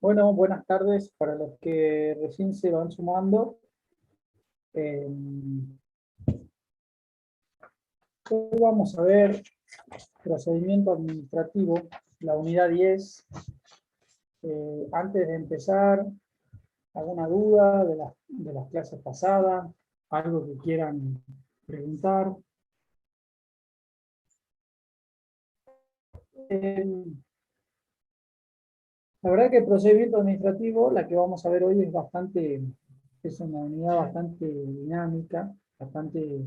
Bueno, buenas tardes para los que recién se van sumando. Hoy vamos a ver procedimiento administrativo, la unidad 10. Antes de empezar, ¿alguna duda de las clases pasadas? ¿Algo que quieran preguntar? La verdad que el procedimiento administrativo, la que vamos a ver hoy, es una unidad bastante dinámica, bastante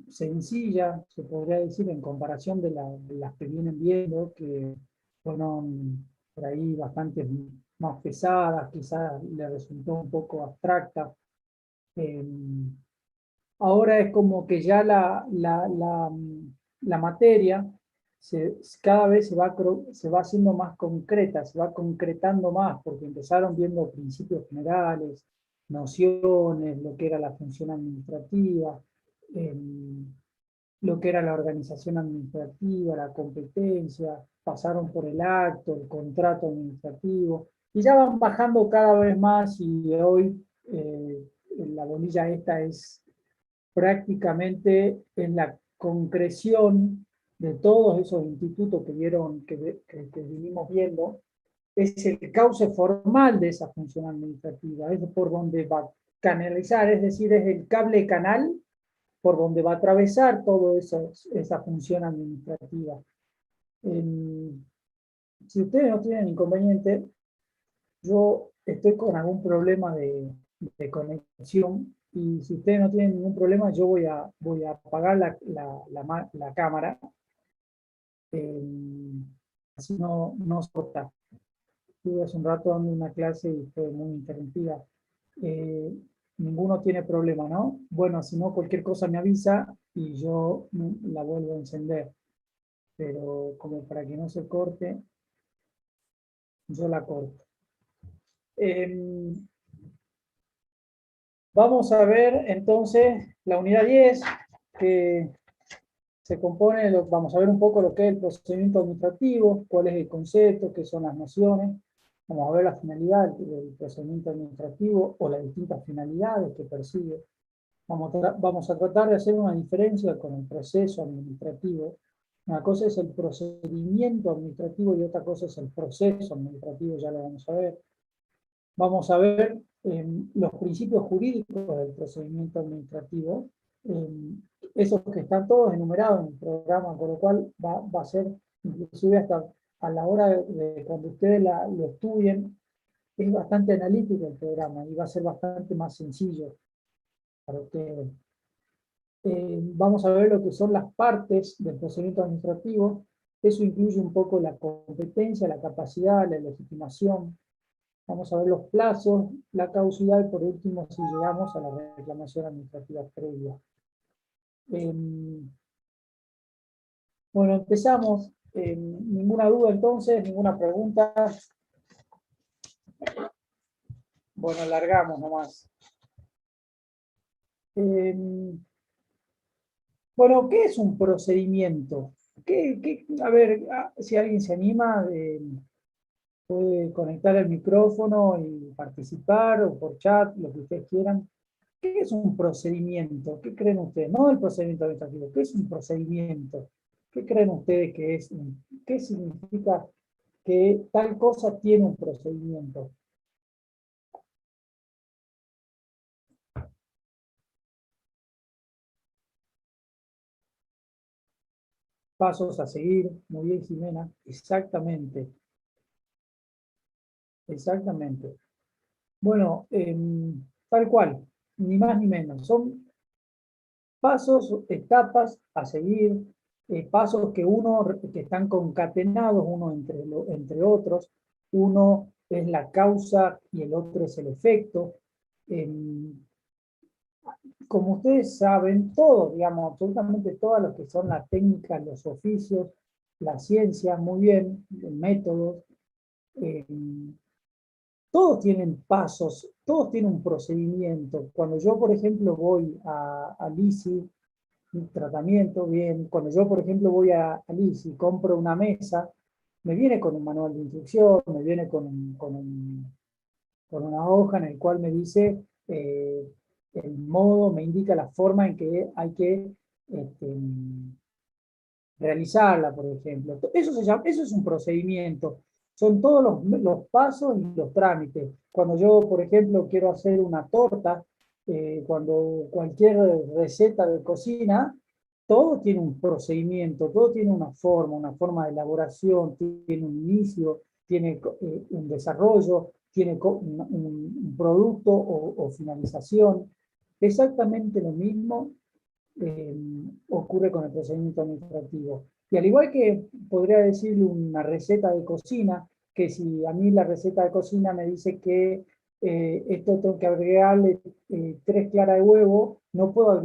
sencilla, se podría decir, en comparación de las que vienen viendo, que fueron por ahí bastante más pesadas, quizás le resultó un poco abstracta. Eh, Ahora es como que ya la materia cada vez se va haciendo más concreta, se va concretando más, porque empezaron viendo principios generales, nociones, lo que era la función administrativa, eh, lo que era la organización administrativa, la competencia, pasaron por el acto, el contrato administrativo, y ya van bajando cada vez más y hoy la bolilla esta es prácticamente en la concreción de todos esos institutos que vinimos viendo, es el cauce formal de esa función administrativa, es por donde va a canalizar, es decir, es el cable canal por donde va a atravesar toda esa función administrativa. Si ustedes no tienen inconveniente, yo estoy con algún problema de conexión y si ustedes no tienen ningún problema, yo voy a apagar la cámara, eh, así no se corta. Estuve hace un rato dando una clase y fue muy interrumpida. Eh, Ninguno tiene problema, ¿no? Bueno, si no, cualquier cosa me avisa y yo la vuelvo a encender. Pero como para que no se corte, yo la corto. Vamos a ver entonces la unidad 10, que se compone, vamos a ver un poco lo que es el procedimiento administrativo, cuál es el concepto, qué son las nociones. Vamos a ver la finalidad del procedimiento administrativo o las distintas finalidades que persigue. Vamos a tratar de hacer una diferencia con el proceso administrativo. Una cosa es el procedimiento administrativo y otra cosa es el proceso administrativo, ya lo vamos a ver. Vamos a ver los principios jurídicos del procedimiento administrativo, esos que están todos enumerados en el programa, con lo cual va a ser, inclusive hasta a la hora de cuando ustedes lo estudien, es bastante analítico el programa y va a ser bastante más sencillo para ustedes. Vamos a ver lo que son las partes del procedimiento administrativo. Eso incluye un poco la competencia, la capacidad, la legitimación. Vamos a ver los plazos, la causalidad y por último si llegamos a la reclamación administrativa previa. Bueno, empezamos. ¿Ninguna duda entonces? ¿Ninguna pregunta? Bueno, largamos nomás. Bueno, ¿qué es un procedimiento? A ver, si alguien se anima, puede conectar el micrófono y participar, o por chat, lo que ustedes quieran. ¿Qué es un procedimiento? ¿Qué creen ustedes? No el procedimiento administrativo, ¿qué es un procedimiento? ¿Qué creen ustedes que es? ¿Qué significa que tal cosa tiene un procedimiento? Pasos a seguir. Muy bien, Jimena. Exactamente. Exactamente. Bueno, tal cual. Ni más ni menos. Son pasos, etapas a seguir, pasos que están concatenados uno entre otros. Uno es la causa y el otro es el efecto. Como ustedes saben, todos, digamos, absolutamente todas lo que son las técnicas, los oficios, la ciencia, muy bien, métodos, eh, todos tienen pasos, todos tienen un procedimiento. Cuando yo, por ejemplo, voy a LISI, un tratamiento, bien, cuando yo, por ejemplo, voy a LISI y compro una mesa, me viene con un manual de instrucción, me viene con una hoja en el cual me dice el modo, me indica la forma en que hay que este, realizarla, por ejemplo. Eso, eso es un procedimiento. Son todos los pasos y los trámites. Cuando yo, por ejemplo, quiero hacer una torta, cuando cualquier receta de cocina, todo tiene un procedimiento, todo tiene una forma de elaboración, tiene un inicio, tiene un desarrollo, tiene un producto o finalización. Exactamente lo mismo eh, ocurre con el procedimiento administrativo. Y al igual que podría decirle una receta de cocina, que si a mí la receta de cocina me dice que esto tengo que agregarle 3 claras de huevo, no puedo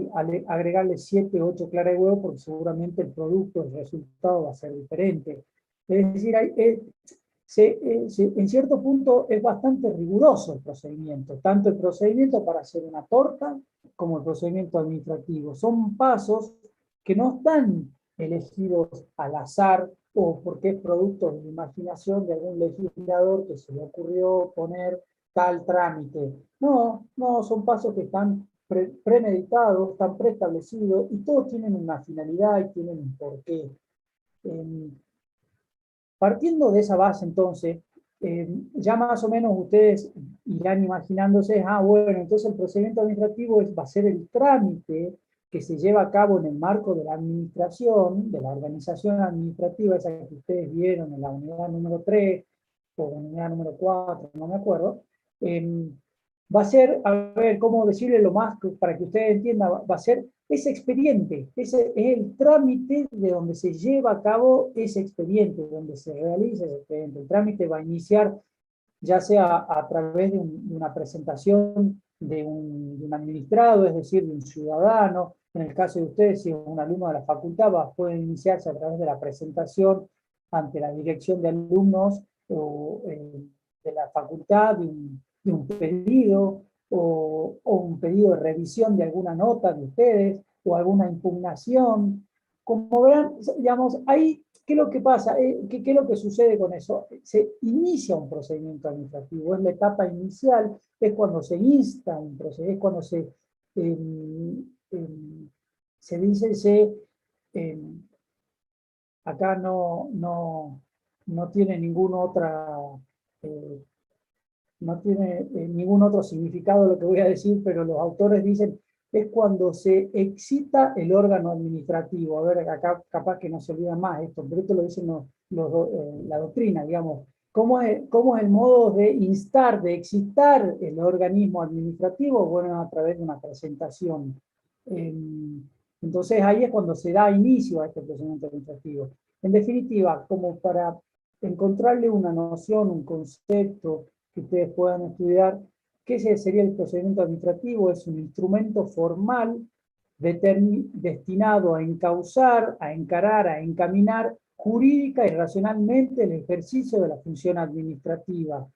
agregarle 7 o 8 claras de huevo porque seguramente el producto, el resultado va a ser diferente. Es decir, en cierto punto es bastante riguroso el procedimiento, tanto el procedimiento para hacer una torta como el procedimiento administrativo. Son pasos que no están elegidos al azar o porque es producto de la imaginación de algún legislador que se le ocurrió poner tal trámite. No, no, son pasos que están premeditados, están preestablecidos y todos tienen una finalidad y tienen un porqué. Eh, Partiendo de esa base, entonces, ya más o menos ustedes irán imaginándose, bueno, entonces el procedimiento administrativo va a ser el trámite que se lleva a cabo en el marco de la administración, de la organización administrativa, esa que ustedes vieron en la unidad número 3 o unidad número 4, no me acuerdo. Va a ser, a ver, cómo decirle lo más para que ustedes entiendan, va a ser ese expediente, ese es el trámite de donde se lleva a cabo ese expediente, donde se realiza ese expediente. El trámite va a iniciar ya sea a través de una presentación de un administrado, es decir, de un ciudadano. En el caso de ustedes, si es un alumno de la facultad, puede iniciarse a través de la presentación ante la dirección de alumnos o de la facultad de un pedido o un pedido de revisión de alguna nota de ustedes o alguna impugnación. Como verán, digamos, ahí, ¿qué es lo que pasa? ¿Qué es lo que sucede con eso? Se inicia un procedimiento administrativo, es la etapa inicial, es cuando se insta un procedimiento, es cuando eh, eh, se dice, eh, acá no tiene ninguna otra eh, no tiene ningún otro significado lo que voy a decir, pero los autores dicen es cuando se excita el órgano administrativo. A ver, acá capaz que no se olvida más esto, pero esto lo dicen la doctrina, digamos. ¿Cómo es el modo de instar, de excitar el organismo administrativo? Bueno, a través de una presentación. Eh, entonces ahí es cuando se da inicio a este procedimiento administrativo. En definitiva, como para encontrarle una noción, un concepto, que ustedes puedan estudiar. ¿Qué sería el procedimiento administrativo? Es un instrumento formal destinado a encauzar, a encarar, a encaminar jurídica y racionalmente el ejercicio de la función administrativa.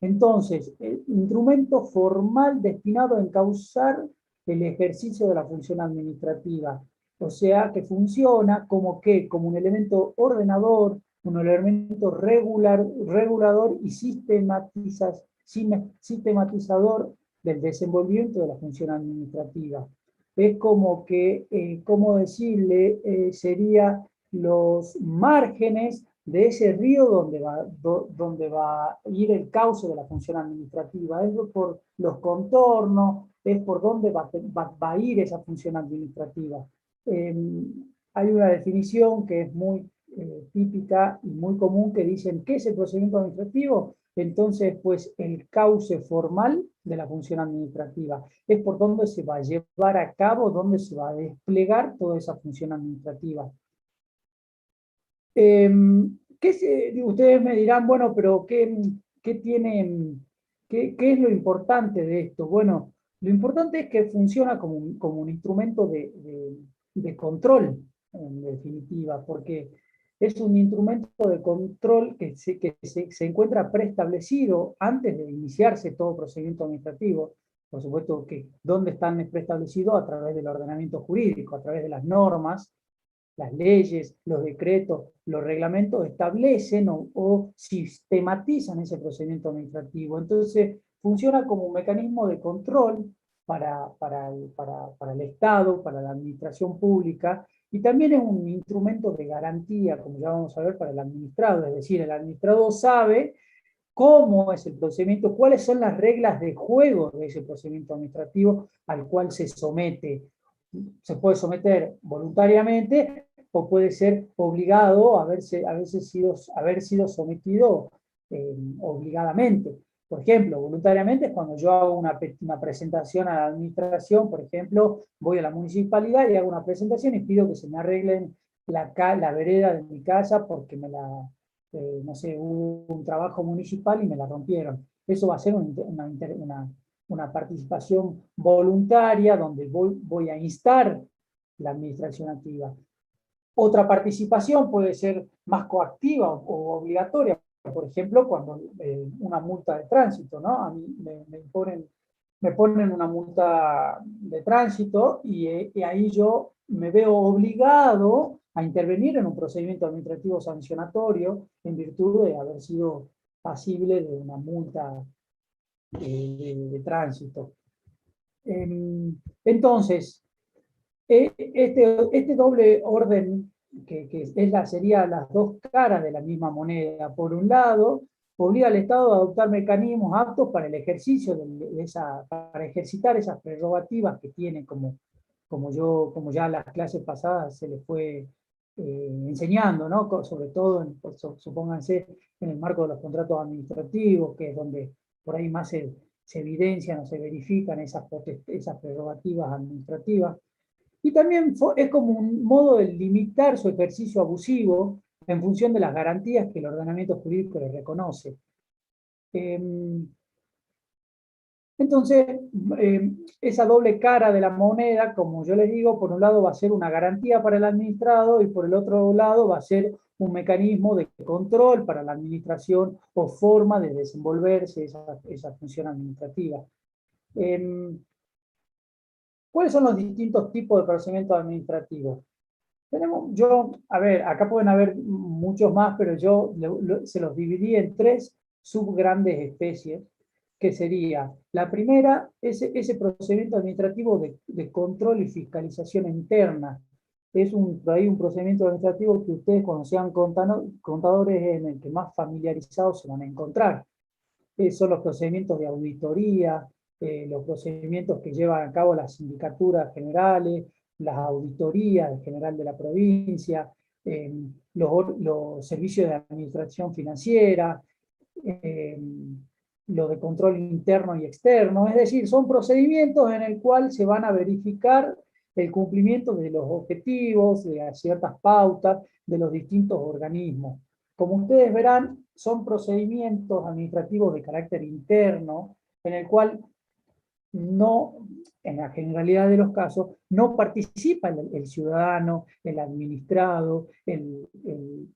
Entonces, el instrumento formal destinado a encauzar el ejercicio de la función administrativa. O sea, que funciona como un elemento ordenador, un elemento regulador y sistematizador del desenvolvimiento de la función administrativa. Es como que, ¿cómo decirle? Sería los márgenes de ese río donde va a ir el cauce de la función administrativa, es por los contornos, es por dónde va a ir esa función administrativa. Eh, Hay una definición que es muy típica y muy común que dicen, ¿qué es el procedimiento administrativo? Entonces, pues el cauce formal de la función administrativa es por donde se va a llevar a cabo, donde se va a desplegar toda esa función administrativa. Ustedes me dirán, bueno, pero ¿qué tienen, qué es lo importante de esto? Bueno, lo importante es que funciona como un instrumento de control, en definitiva, porque es un instrumento de control que se encuentra preestablecido antes de iniciarse todo procedimiento administrativo. Por supuesto que dónde están preestablecidos a través del ordenamiento jurídico, a través de las normas las leyes, los decretos, los reglamentos establecen o sistematizan ese procedimiento administrativo. Entonces, funciona como un mecanismo de control para el Estado, para la administración pública, y también es un instrumento de garantía, como ya vamos a ver, para el administrado. Es decir, el administrador sabe cómo es el procedimiento, cuáles son las reglas de juego de ese procedimiento administrativo al cual se somete. Se puede someter voluntariamente o puede ser obligado a haber sido sometido obligadamente. Por ejemplo, voluntariamente es cuando yo hago una presentación a la administración, por ejemplo, voy a la municipalidad y hago una presentación y pido que se me arreglen la vereda de mi casa porque no sé, hubo un trabajo municipal y me la rompieron. Eso va a ser una participación voluntaria donde voy a instar la administración activa. Otra participación puede ser más coactiva o obligatoria, por ejemplo, cuando una multa de tránsito, ¿no? A mí me ponen una multa de tránsito y ahí yo me veo obligado a intervenir en un procedimiento administrativo sancionatorio en virtud de haber sido pasible de una multa de tránsito. Entonces, este doble orden, sería las dos caras de la misma moneda, por un lado, obliga al Estado a adoptar mecanismos aptos para el ejercicio para ejercitar esas prerrogativas que tiene, como ya las clases pasadas se les fue enseñando, ¿no? Sobre todo, supónganse, en el marco de los contratos administrativos, que es donde por ahí más se evidencian o se verifican esas prerrogativas administrativas. Y también es como un modo de limitar su ejercicio abusivo en función de las garantías que el ordenamiento jurídico le reconoce. Entonces, esa doble cara de la moneda, como yo les digo, por un lado va a ser una garantía para el administrado y por el otro lado va a ser un mecanismo de control para la administración o forma de desenvolverse esa función administrativa. ¿Cuáles son los distintos tipos de procedimientos administrativos? A ver, acá pueden haber muchos más, pero yo se los dividí en tres subgrandes especies, que sería, la primera, ese procedimiento administrativo de control y fiscalización interna. Es por ahí un procedimiento administrativo que ustedes, cuando sean contadores, en el que más familiarizados se van a encontrar. Son los procedimientos de auditoría, los procedimientos que llevan a cabo las sindicaturas generales, las auditorías general de la provincia, los servicios de administración financiera, lo de control interno y externo. Es decir, son procedimientos en el cual se van a verificar el cumplimiento de los objetivos, de ciertas pautas de los distintos organismos. Como ustedes verán, son procedimientos administrativos de carácter interno, en el cual no, en la generalidad de los casos, no participa el ciudadano, el administrado,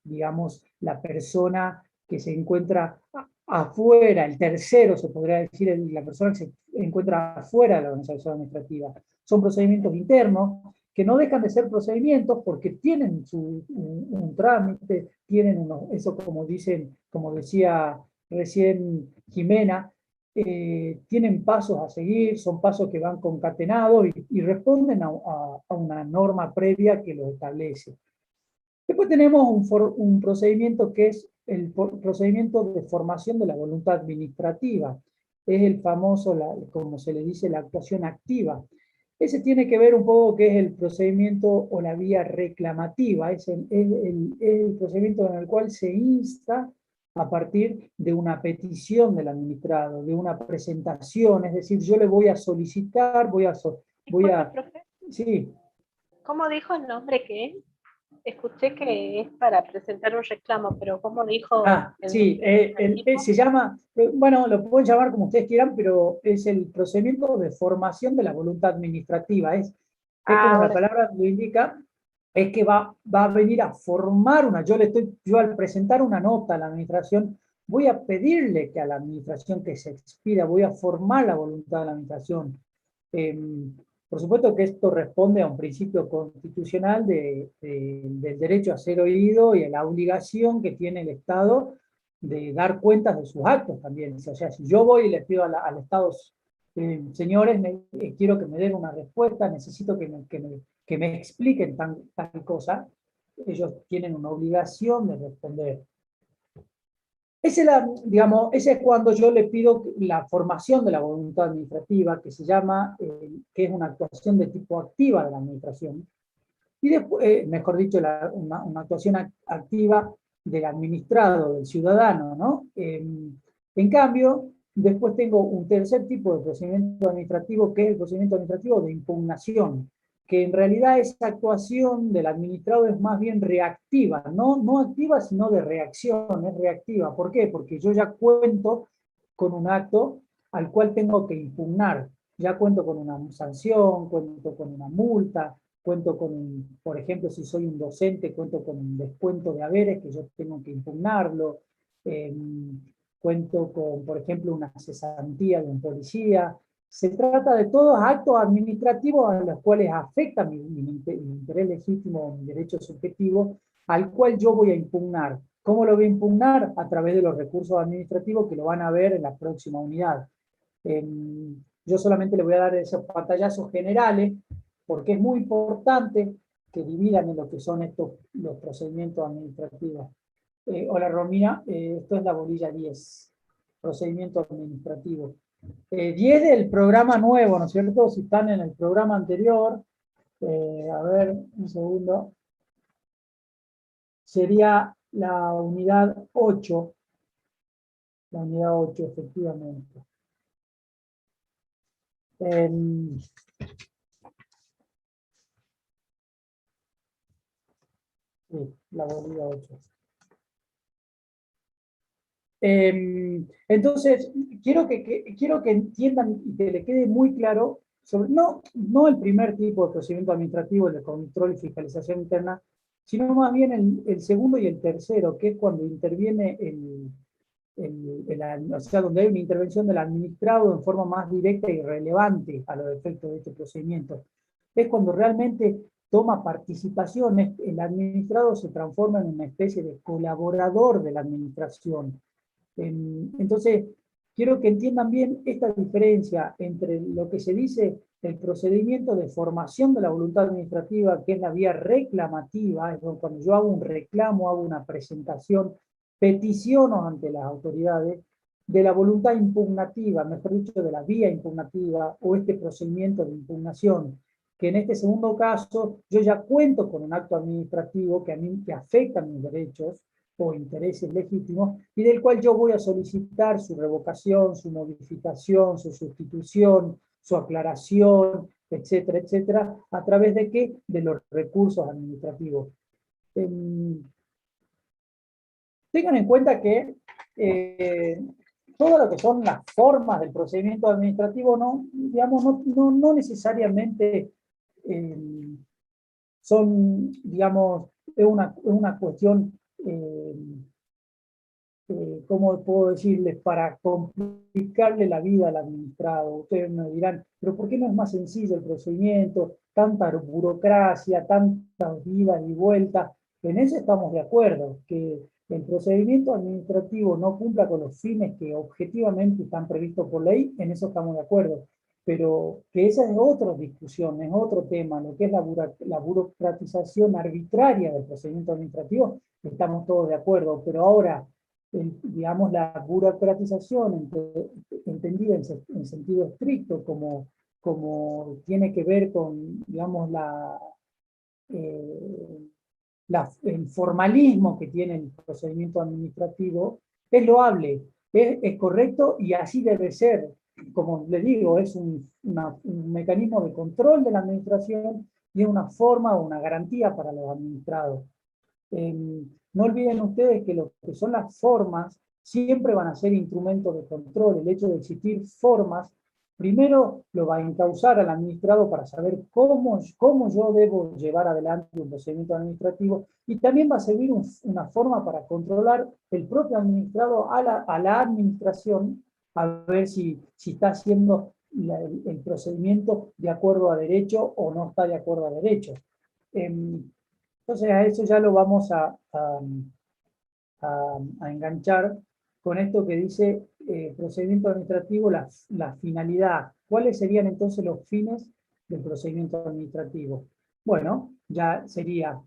digamos, la persona que se encuentra afuera, el tercero, se podría decir, la persona que se encuentra afuera de la organización administrativa. Son procedimientos internos que no dejan de ser procedimientos porque tienen un trámite, tienen eso como decía recién Jimena, tienen pasos a seguir, son pasos que van concatenados y responden a una norma previa que los establece. Después tenemos un procedimiento que es el procedimiento de formación de la voluntad administrativa. Es el famoso, como se le dice, la actuación activa. Ese tiene que ver un poco qué es el procedimiento o la vía reclamativa. Es el procedimiento en el cual se insta a partir de una petición del administrado, de una presentación. Es decir, yo le voy a solicitar, Profe, sí. ¿cómo dijo el nombre que es? Escuché que es para presentar un reclamo, pero ¿cómo dijo? Sí, se llama, bueno, lo pueden llamar como ustedes quieran, pero es el procedimiento de formación de la voluntad administrativa. Es como la palabra lo indica, es que va a venir a formar yo al presentar una nota a la administración, voy a pedirle que a la administración que se expida, voy a formar la voluntad de la administración. Por supuesto que esto responde a un principio constitucional del derecho a ser oído y a la obligación que tiene el Estado de dar cuentas de sus actos también. O sea, si yo voy y les pido al Estado, señores, quiero que me den una respuesta, necesito que me expliquen tal cosa, ellos tienen una obligación de responder. Digamos, ese es cuando yo le pido la formación de la voluntad administrativa, que se llama, que es una actuación de tipo activa de la administración. Y después, mejor dicho, una actuación activa del administrado, del ciudadano, ¿no? En cambio, después tengo un tercer tipo de procedimiento administrativo, que es el procedimiento administrativo de impugnación, que en realidad esa actuación del administrado es más bien reactiva, no activa, sino de reacción, es reactiva. ¿Por qué? Porque yo ya cuento con un acto al cual tengo que impugnar. Ya cuento con una sanción, cuento con una multa, cuento con, por ejemplo, si soy un docente, cuento con un descuento de haberes que yo tengo que impugnarlo, cuento con, por ejemplo, una cesantía de un policía. Se trata de todos actos administrativos a los cuales afecta mi interés legítimo, mi derecho subjetivo, al cual yo voy a impugnar. ¿Cómo lo voy a impugnar? A través de los recursos administrativos que lo van a ver en la próxima unidad. Yo solamente le voy a dar esos pantallazos generales, porque es muy importante que dividan en lo que son los procedimientos administrativos. Hola Romina, esto es la bolilla 10, procedimiento administrativo. 10 del programa nuevo, ¿no es cierto? Si están en el programa anterior, a ver, un segundo, sería la unidad 8, efectivamente. Sí, la bolilla 8. Entonces, quiero que entiendan y que le quede muy claro, sobre, no el primer tipo de procedimiento administrativo, el de control y fiscalización interna, sino más bien el segundo y el tercero, que es cuando interviene o sea, donde hay una intervención del administrado en forma más directa y relevante a los efectos de este procedimiento. Es cuando realmente toma participación, el administrado se transforma en una especie de colaborador de la administración. Entonces, quiero que entiendan bien esta diferencia entre lo que se dice el procedimiento de formación de la voluntad administrativa, que es la vía reclamativa, es cuando yo hago un reclamo, hago una presentación, peticiono ante las autoridades, de la voluntad impugnativa, mejor dicho, de la vía impugnativa o este procedimiento de impugnación, que en este segundo caso yo ya cuento con un acto administrativo que afecta mis derechos o intereses legítimos, y del cual yo voy a solicitar su revocación, su modificación, su sustitución, su aclaración, etcétera, etcétera, ¿a través de qué? De los recursos administrativos. Tengan en cuenta que todo lo que son las formas del procedimiento administrativo no necesariamente son, digamos, es una cuestión, ¿cómo puedo decirles? Para complicarle la vida al administrado. Ustedes me dirán, pero ¿por qué no es más sencillo el procedimiento? Tanta burocracia, tantas vidas y vueltas. En eso estamos de acuerdo, que el procedimiento administrativo no cumpla con los fines que objetivamente están previstos por ley, en eso estamos de acuerdo. Pero que esa es otra discusión, es otro tema, lo que es la burocratización arbitraria del procedimiento administrativo, estamos todos de acuerdo. Pero ahora, digamos, la burocratización entendida en sentido estricto, como tiene que ver con, digamos, el formalismo que tiene el procedimiento administrativo, es loable, es correcto y así debe ser. Como les digo, es un mecanismo de control de la administración y es una forma o una garantía para los administrados. No olviden ustedes que lo que son las formas siempre van a ser instrumentos de control. El hecho de existir formas, primero lo va a encauzar al administrado para saber cómo yo debo llevar adelante un procedimiento administrativo, y también va a servir una forma para controlar el propio administrado a la administración, a ver si está haciendo el procedimiento de acuerdo a derecho o no está de acuerdo a derecho. Entonces a eso ya lo vamos a enganchar con esto que dice procedimiento administrativo, la finalidad. ¿Cuáles serían entonces los fines del procedimiento administrativo? Bueno, ya sería,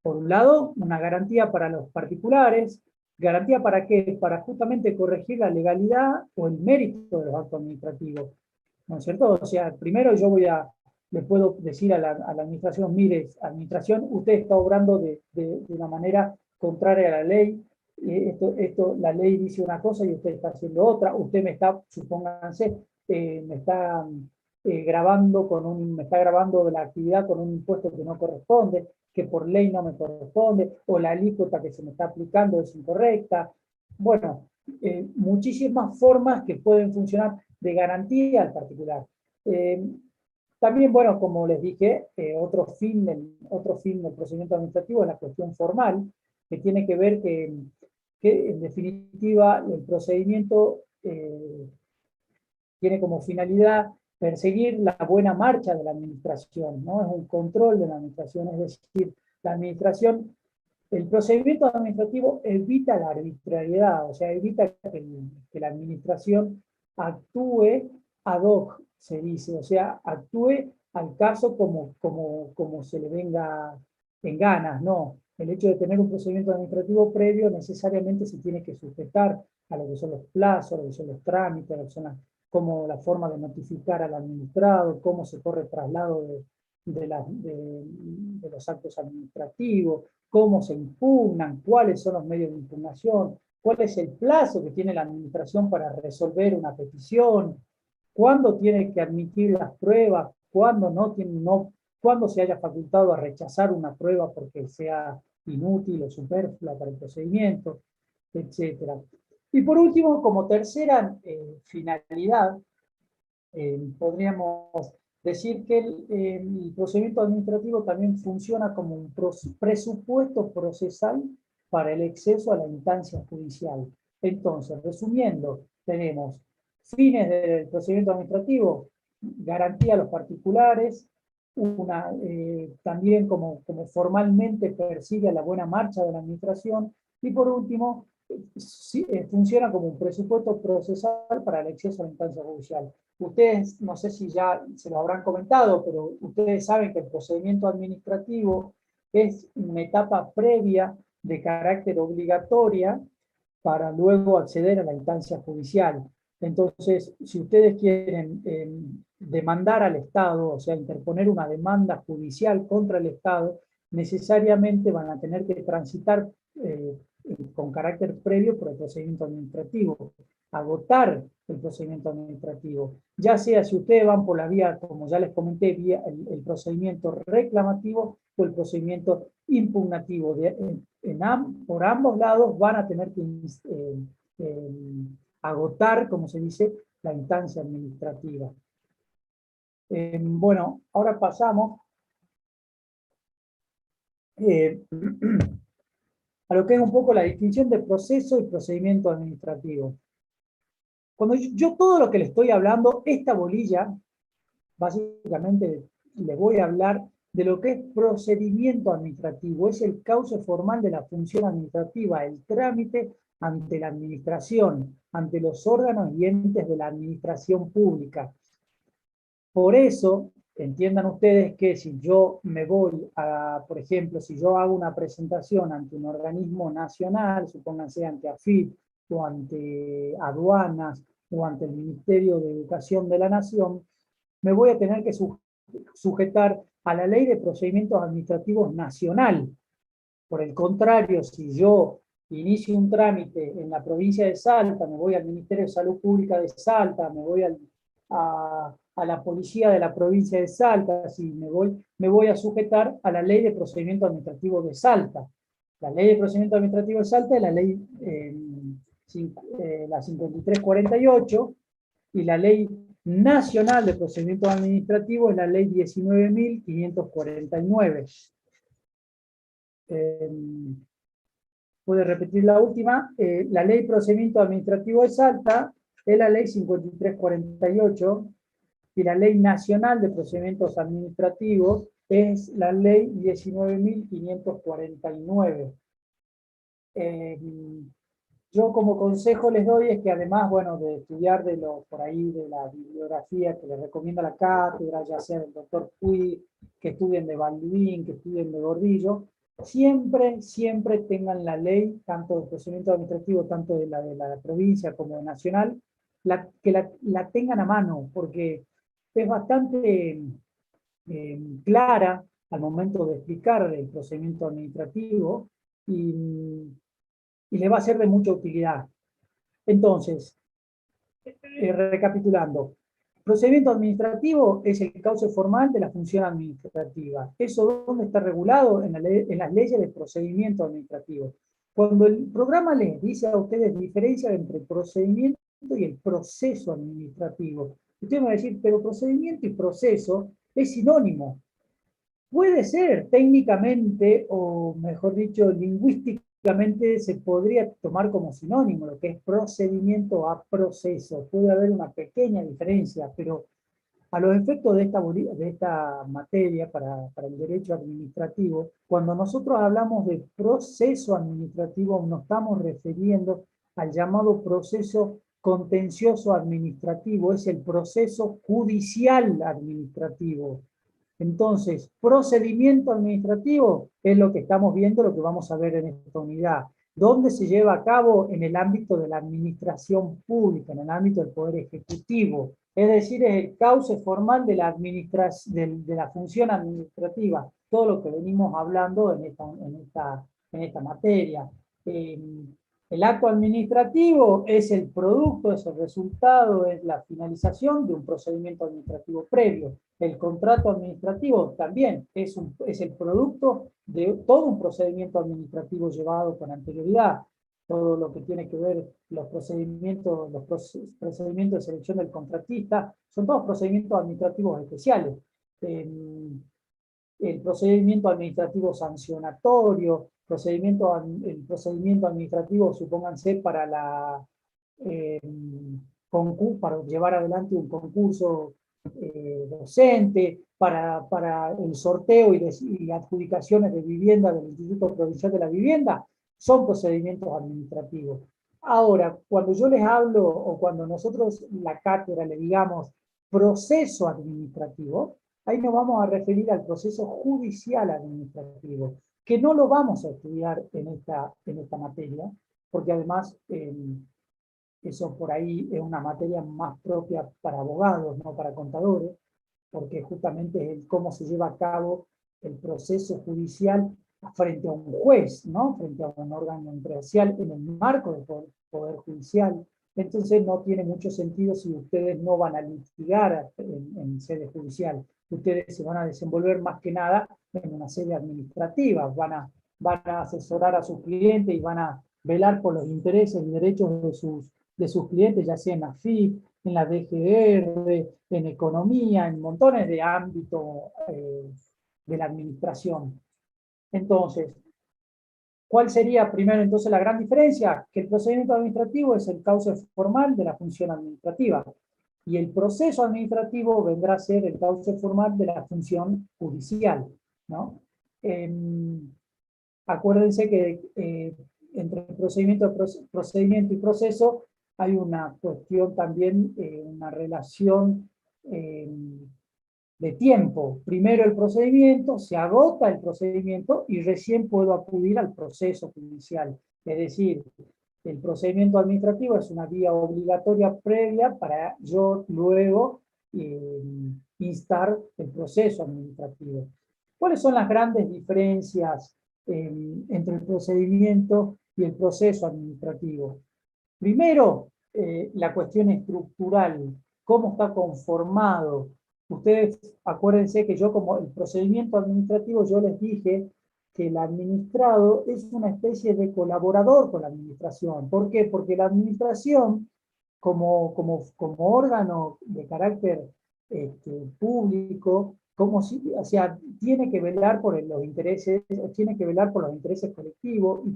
por un lado, una garantía para los particulares. ¿Garantía para qué? Para justamente corregir la legalidad o el mérito de los actos administrativos, ¿no es cierto? O sea, primero le puedo decir a la administración, mire, administración, usted está obrando de una manera contraria a la ley, la ley dice una cosa y usted está haciendo otra, usted me está, supónganse, me está me está grabando de la actividad con un impuesto que no corresponde, que por ley no me corresponde, o la alícuota que se me está aplicando es incorrecta. Bueno, muchísimas formas que pueden funcionar de garantía al particular. También, bueno, como les dije, otro fin del procedimiento administrativo es la cuestión formal, que tiene que ver que en definitiva el procedimiento tiene como finalidad perseguir la buena marcha de la administración, ¿no? Es un control de la administración, es decir, la administración, el procedimiento administrativo evita la arbitrariedad, o sea, evita que la administración actúe ad hoc, se dice, o sea, actúe al caso como se le venga en ganas, no. El hecho de tener un procedimiento administrativo previo necesariamente se tiene que sujetar a lo que son los plazos, a lo que son los trámites, a lo que son como la forma de notificar al administrado, cómo se corre el traslado de los actos administrativos, cómo se impugnan, cuáles son los medios de impugnación, cuál es el plazo que tiene la administración para resolver una petición, cuándo tiene que admitir las pruebas, cuándo cuándo se haya facultado a rechazar una prueba porque sea inútil o superflua para el procedimiento, etc. Y por último, como tercera finalidad, podríamos decir que el procedimiento administrativo también funciona como un presupuesto procesal para el acceso a la instancia judicial. Entonces, resumiendo, tenemos fines del procedimiento administrativo, garantía a los particulares, también como formalmente persigue la buena marcha de la administración, y por último, funciona como un presupuesto procesal para el acceso a la instancia judicial. Ustedes, no sé si ya se lo habrán comentado, pero ustedes saben que el procedimiento administrativo es una etapa previa de carácter obligatoria para luego acceder a la instancia judicial. Entonces, si ustedes quieren demandar al Estado, o sea, interponer una demanda judicial contra el Estado, necesariamente van a tener que transitar con carácter previo por el procedimiento administrativo, agotar el procedimiento administrativo, ya sea si ustedes van por la vía, como ya les comenté, vía el procedimiento reclamativo o el procedimiento impugnativo. Por ambos lados van a tener que agotar, como se dice, la instancia administrativa. Bueno, ahora pasamos a lo que es un poco la distinción de proceso y procedimiento administrativo. Cuando yo todo lo que le estoy hablando, esta bolilla, básicamente les voy a hablar de lo que es procedimiento administrativo, es el cauce formal de la función administrativa, el trámite ante la administración, ante los órganos y entes de la administración pública. Por eso, entiendan ustedes que si yo me voy a, por ejemplo, si yo hago una presentación ante un organismo nacional, supónganse ante AFIP, o ante aduanas, o ante el Ministerio de Educación de la Nación, me voy a tener que sujetar a la Ley de Procedimientos Administrativos Nacional. Por el contrario, si yo inicio un trámite en la provincia de Salta, me voy al Ministerio de Salud Pública de Salta, me voy a la policía de la provincia de Salta, si me voy a sujetar a la Ley de Procedimiento Administrativo de Salta. La Ley de Procedimiento Administrativo de Salta es la ley la 5348, y la Ley Nacional de Procedimientos Administrativos es la Ley 19.549. ¿Puede repetir la última? La Ley de Procedimiento Administrativo de Salta es la Ley 5348, y la Ley Nacional de Procedimientos Administrativos es la Ley 19.549. Yo como consejo les doy es que además, bueno, de estudiar por ahí de la bibliografía que les recomienda la cátedra, ya sea del doctor Puig, que estudien de Balduín, que estudien de Gordillo, siempre tengan la ley, tanto de procedimiento administrativo, tanto de la provincia como de nacional, que la tengan a mano, porque es bastante clara al momento de explicar el procedimiento administrativo y le va a ser de mucha utilidad. Entonces, recapitulando, procedimiento administrativo es el cauce formal de la función administrativa. ¿Eso dónde está regulado? En las leyes de procedimiento administrativo. Cuando el programa les dice a ustedes diferencia entre el procedimiento y el proceso administrativo, usted me va a decir, pero procedimiento y proceso es sinónimo. Puede ser técnicamente, o mejor dicho, lingüísticamente, se podría tomar como sinónimo lo que es procedimiento a proceso. Puede haber una pequeña diferencia, pero a los efectos de esta materia para el derecho administrativo, cuando nosotros hablamos de proceso administrativo, nos estamos refiriendo al llamado proceso contencioso administrativo, es el proceso judicial administrativo. Entonces, procedimiento administrativo es lo que estamos viendo, lo que vamos a ver en esta unidad. ¿Dónde se lleva a cabo? En el ámbito de la administración pública, en el ámbito del Poder Ejecutivo. Es decir, es el cauce formal de la función administrativa. Todo lo que venimos hablando en esta materia. El acto administrativo es el producto, es el resultado, es la finalización de un procedimiento administrativo previo. El contrato administrativo también es el producto de todo un procedimiento administrativo llevado con anterioridad. Todo lo que tiene que ver los procedimientos de selección del contratista, son todos procedimientos administrativos especiales. El procedimiento administrativo sancionatorio, el procedimiento administrativo, supónganse, para llevar adelante un concurso docente, para el sorteo y adjudicaciones de vivienda del Instituto Provincial de la Vivienda, son procedimientos administrativos. Ahora, cuando yo les hablo, o cuando nosotros la cátedra le digamos proceso administrativo, ahí nos vamos a referir al proceso judicial administrativo, que no lo vamos a estudiar en esta materia, porque además eso por ahí es una materia más propia para abogados, no para contadores, porque justamente es cómo se lleva a cabo el proceso judicial frente a un juez, ¿no? Frente a un órgano imparcial en el marco del poder judicial. Entonces no tiene mucho sentido si ustedes no van a litigar en sede judicial. Ustedes se van a desenvolver más que nada en una sede administrativa, van a asesorar a sus clientes y van a velar por los intereses y derechos de sus clientes, ya sea en la FIP, en la DGR, en economía, en montones de ámbitos de la administración. Entonces, ¿cuál sería primero entonces la gran diferencia? Que el procedimiento administrativo es el cauce formal de la función administrativa y el proceso administrativo vendrá a ser el cauce formal de la función judicial, ¿no? Acuérdense que entre procedimiento y proceso hay una cuestión también, una relación de tiempo. Primero el procedimiento, se agota el procedimiento y recién puedo acudir al proceso judicial. Es decir, el procedimiento administrativo es una vía obligatoria previa para yo luego instar el proceso administrativo. ¿Cuáles son las grandes diferencias entre el procedimiento y el proceso administrativo? Primero, la cuestión estructural, cómo está conformado. Ustedes acuérdense que yo, como el procedimiento administrativo, yo les dije que el administrado es una especie de colaborador con la administración. ¿Por qué? Porque la administración, como órgano de carácter público, o sea, tiene que velar por los intereses, tiene que velar por los intereses colectivos y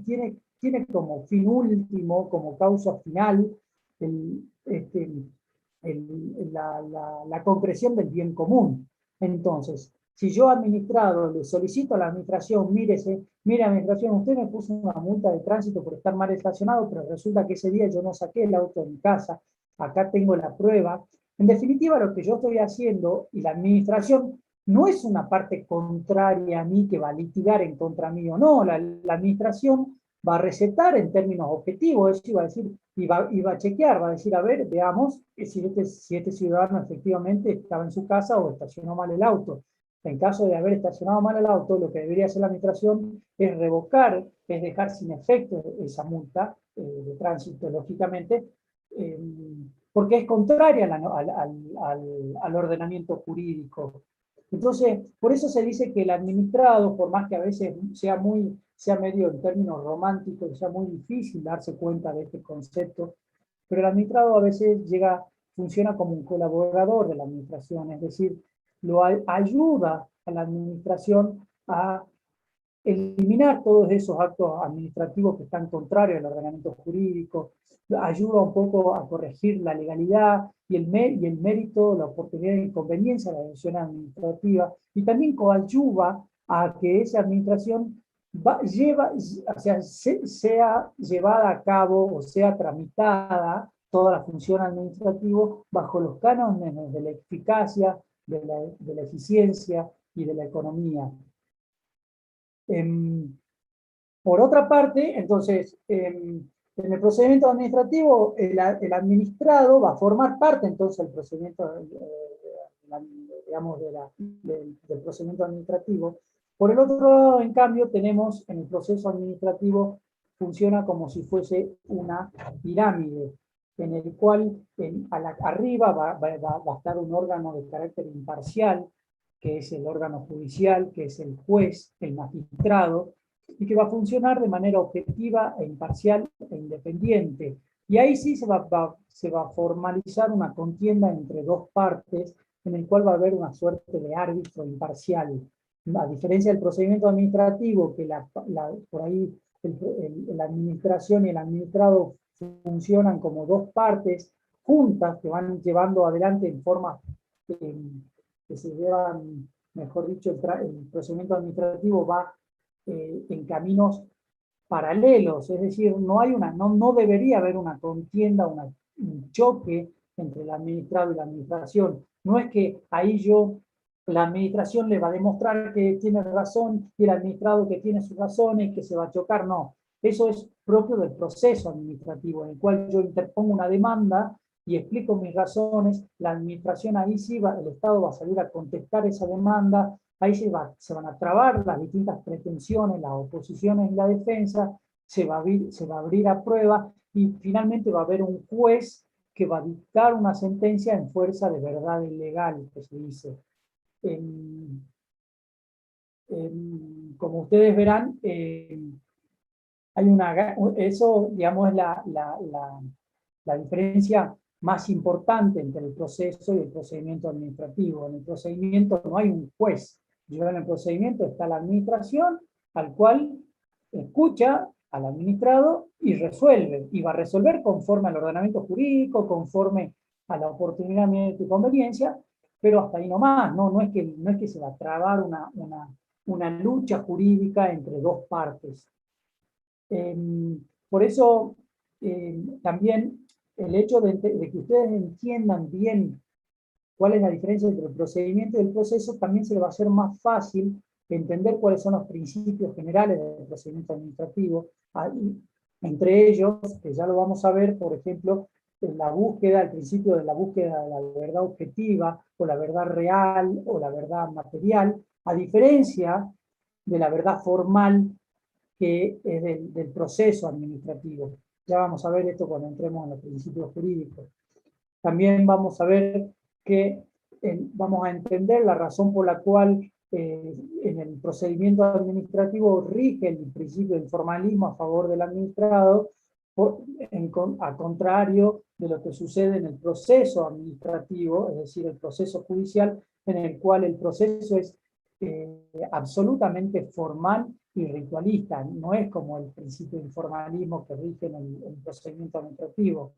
tiene como fin último, como causa final, la concreción del bien común. Entonces, si yo administrado le solicito a la administración, mire administración, usted me puso una multa de tránsito por estar mal estacionado, pero resulta que ese día yo no saqué el auto de mi casa, acá tengo la prueba. En definitiva, lo que yo estoy haciendo, y la administración no es una parte contraria a mí que va a litigar en contra mío, no, la administración va a recetar en términos objetivos, eso iba a decir, y va a chequear, va a decir, a ver, veamos si este ciudadano efectivamente estaba en su casa o estacionó mal el auto. En caso de haber estacionado mal el auto, lo que debería hacer la administración es revocar, es dejar sin efecto esa multa de tránsito, lógicamente, eh, porque es contraria al ordenamiento jurídico. Entonces, por eso se dice que el administrado, por más que a veces sea medio en términos románticos, sea muy difícil darse cuenta de este concepto, pero el administrado a veces funciona como un colaborador de la administración, es decir, ayuda a la administración a eliminar todos esos actos administrativos que están contrarios al ordenamiento jurídico, ayuda un poco a corregir la legalidad y el mérito, la oportunidad y conveniencia de la decisión administrativa, y también coadyuva a que esa administración sea llevada a cabo o sea tramitada toda la función administrativa bajo los cánones de la eficacia, de la eficiencia y de la economía. Por otra parte, entonces, en el procedimiento administrativo, el administrado va a formar parte entonces del procedimiento, digamos, del procedimiento administrativo. Por el otro lado, en cambio, tenemos en el proceso administrativo, funciona como si fuese una pirámide, en el cual arriba va a estar un órgano de carácter imparcial, que es el órgano judicial, que es el juez, el magistrado, y que va a funcionar de manera objetiva e imparcial e independiente. Y ahí sí se va a formalizar una contienda entre dos partes, en el cual va a haber una suerte de árbitro imparcial. A diferencia del procedimiento administrativo, que por ahí la administración y el administrado funcionan como dos partes juntas que van llevando adelante en forma que se llevan, mejor dicho, el procedimiento administrativo va en caminos paralelos, es decir, no debería haber una contienda, un choque entre el administrado y la administración. No es que ahí la administración le va a demostrar que tiene razón y el administrado que tiene sus razones, que se va a chocar, no. Eso es propio del proceso administrativo, en el cual yo interpongo una demanda y explico mis razones, la administración ahí sí el Estado va a salir a contestar esa demanda, ahí se van a trabar las distintas pretensiones, las oposiciones y la defensa, se va a abrir a prueba y finalmente va a haber un juez que va a dictar una sentencia en fuerza de verdad legal, que se dice. Como ustedes verán, eso, digamos, es la diferencia más importante entre el proceso y el procedimiento administrativo. En el procedimiento no hay un juez. En el procedimiento está la administración, al cual escucha al administrado y resuelve. Y va a resolver conforme al ordenamiento jurídico, conforme a la oportunidad, mérito y conveniencia, pero hasta ahí nomás. No es que se va a trabar una lucha jurídica entre dos partes. Por eso, también el hecho de que ustedes entiendan bien cuál es la diferencia entre el procedimiento y el proceso, también se les va a hacer más fácil entender cuáles son los principios generales del procedimiento administrativo. Entre ellos, que ya lo vamos a ver, por ejemplo, el principio de la búsqueda de la verdad objetiva, o la verdad real, o la verdad material, a diferencia de la verdad formal, que es del proceso administrativo. Ya vamos a ver esto cuando entremos en los principios jurídicos. También vamos a ver que vamos a entender la razón por la cual en el procedimiento administrativo rige el principio del formalismo a favor del administrado, a contrario de lo que sucede en el proceso administrativo, es decir, el proceso judicial, en el cual el proceso es absolutamente formal y ritualista, no es como el principio del formalismo que rige en el procedimiento administrativo.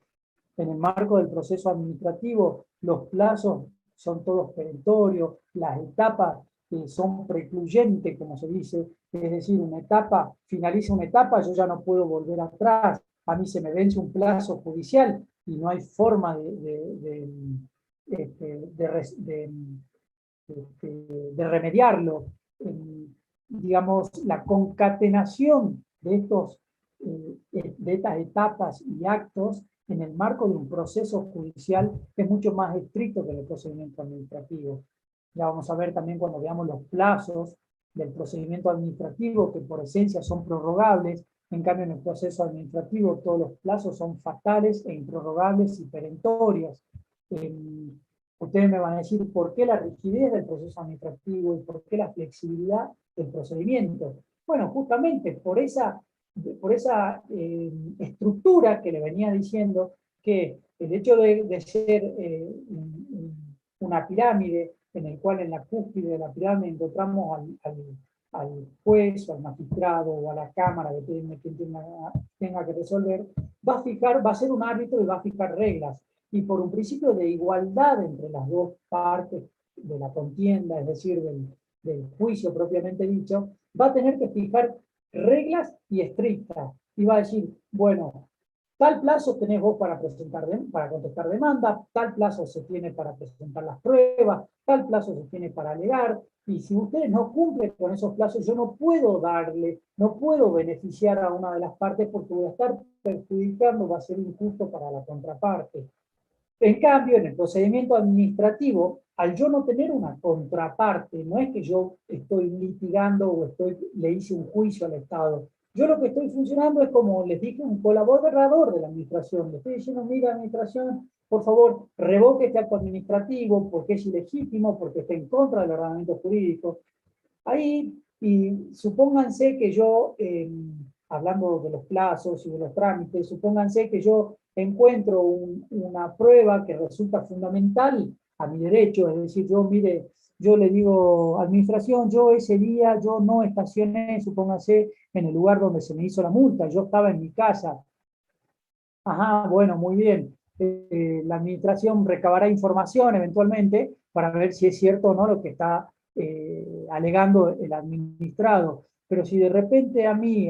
en el marco del proceso administrativo, los plazos son todos perentorios, las etapas son precluyentes, como se dice, es decir, una etapa, finaliza una etapa, yo ya no puedo volver atrás, a mí se me vence un plazo judicial y no hay forma de remediarlo. Digamos, la concatenación de estas etapas y actos en el marco de un proceso judicial es mucho más estricto que el procedimiento administrativo. Ya vamos a ver también cuando veamos los plazos del procedimiento administrativo, que por esencia son prorrogables. En cambio, en el proceso administrativo todos los plazos son fatales e improrrogables y perentorios. Ustedes me van a decir por qué la rigidez del proceso administrativo y por qué la flexibilidad del procedimiento. Bueno, justamente por esa estructura que le venía diciendo, que el hecho de ser una pirámide, en el cual en la cúspide de la pirámide encontramos al juez o al magistrado o a la cámara, depende de quien tenga que resolver, va a ser un árbitro y va a fijar reglas. Y por un principio de igualdad entre las dos partes de la contienda, es decir, del juicio propiamente dicho, va a tener que fijar reglas y estrictas. Y va a decir, bueno, tal plazo tenés vos para contestar demanda, tal plazo se tiene para presentar las pruebas, tal plazo se tiene para alegar, y si ustedes no cumplen con esos plazos, yo no puedo beneficiar a una de las partes porque voy a estar perjudicando, va a ser injusto para la contraparte. En cambio, en el procedimiento administrativo, al yo no tener una contraparte, no es que yo estoy litigando o le hice un juicio al Estado. Yo lo que estoy funcionando es, como les dije, un colaborador de la administración. Le estoy diciendo, mira, administración, por favor, revoque este acto administrativo porque es ilegítimo, porque está en contra del ordenamiento jurídico. Ahí, y supónganse que yo, hablando de los plazos y de los trámites, supónganse que yo encuentro una prueba que resulta fundamental a mi derecho, es decir, mire, yo le digo, administración, yo ese día, yo no estacioné, supóngase, en el lugar donde se me hizo la multa, yo estaba en mi casa. Ajá, bueno, muy bien. La administración recabará información eventualmente para ver si es cierto o no lo que está alegando el administrado. Pero si de repente a mí,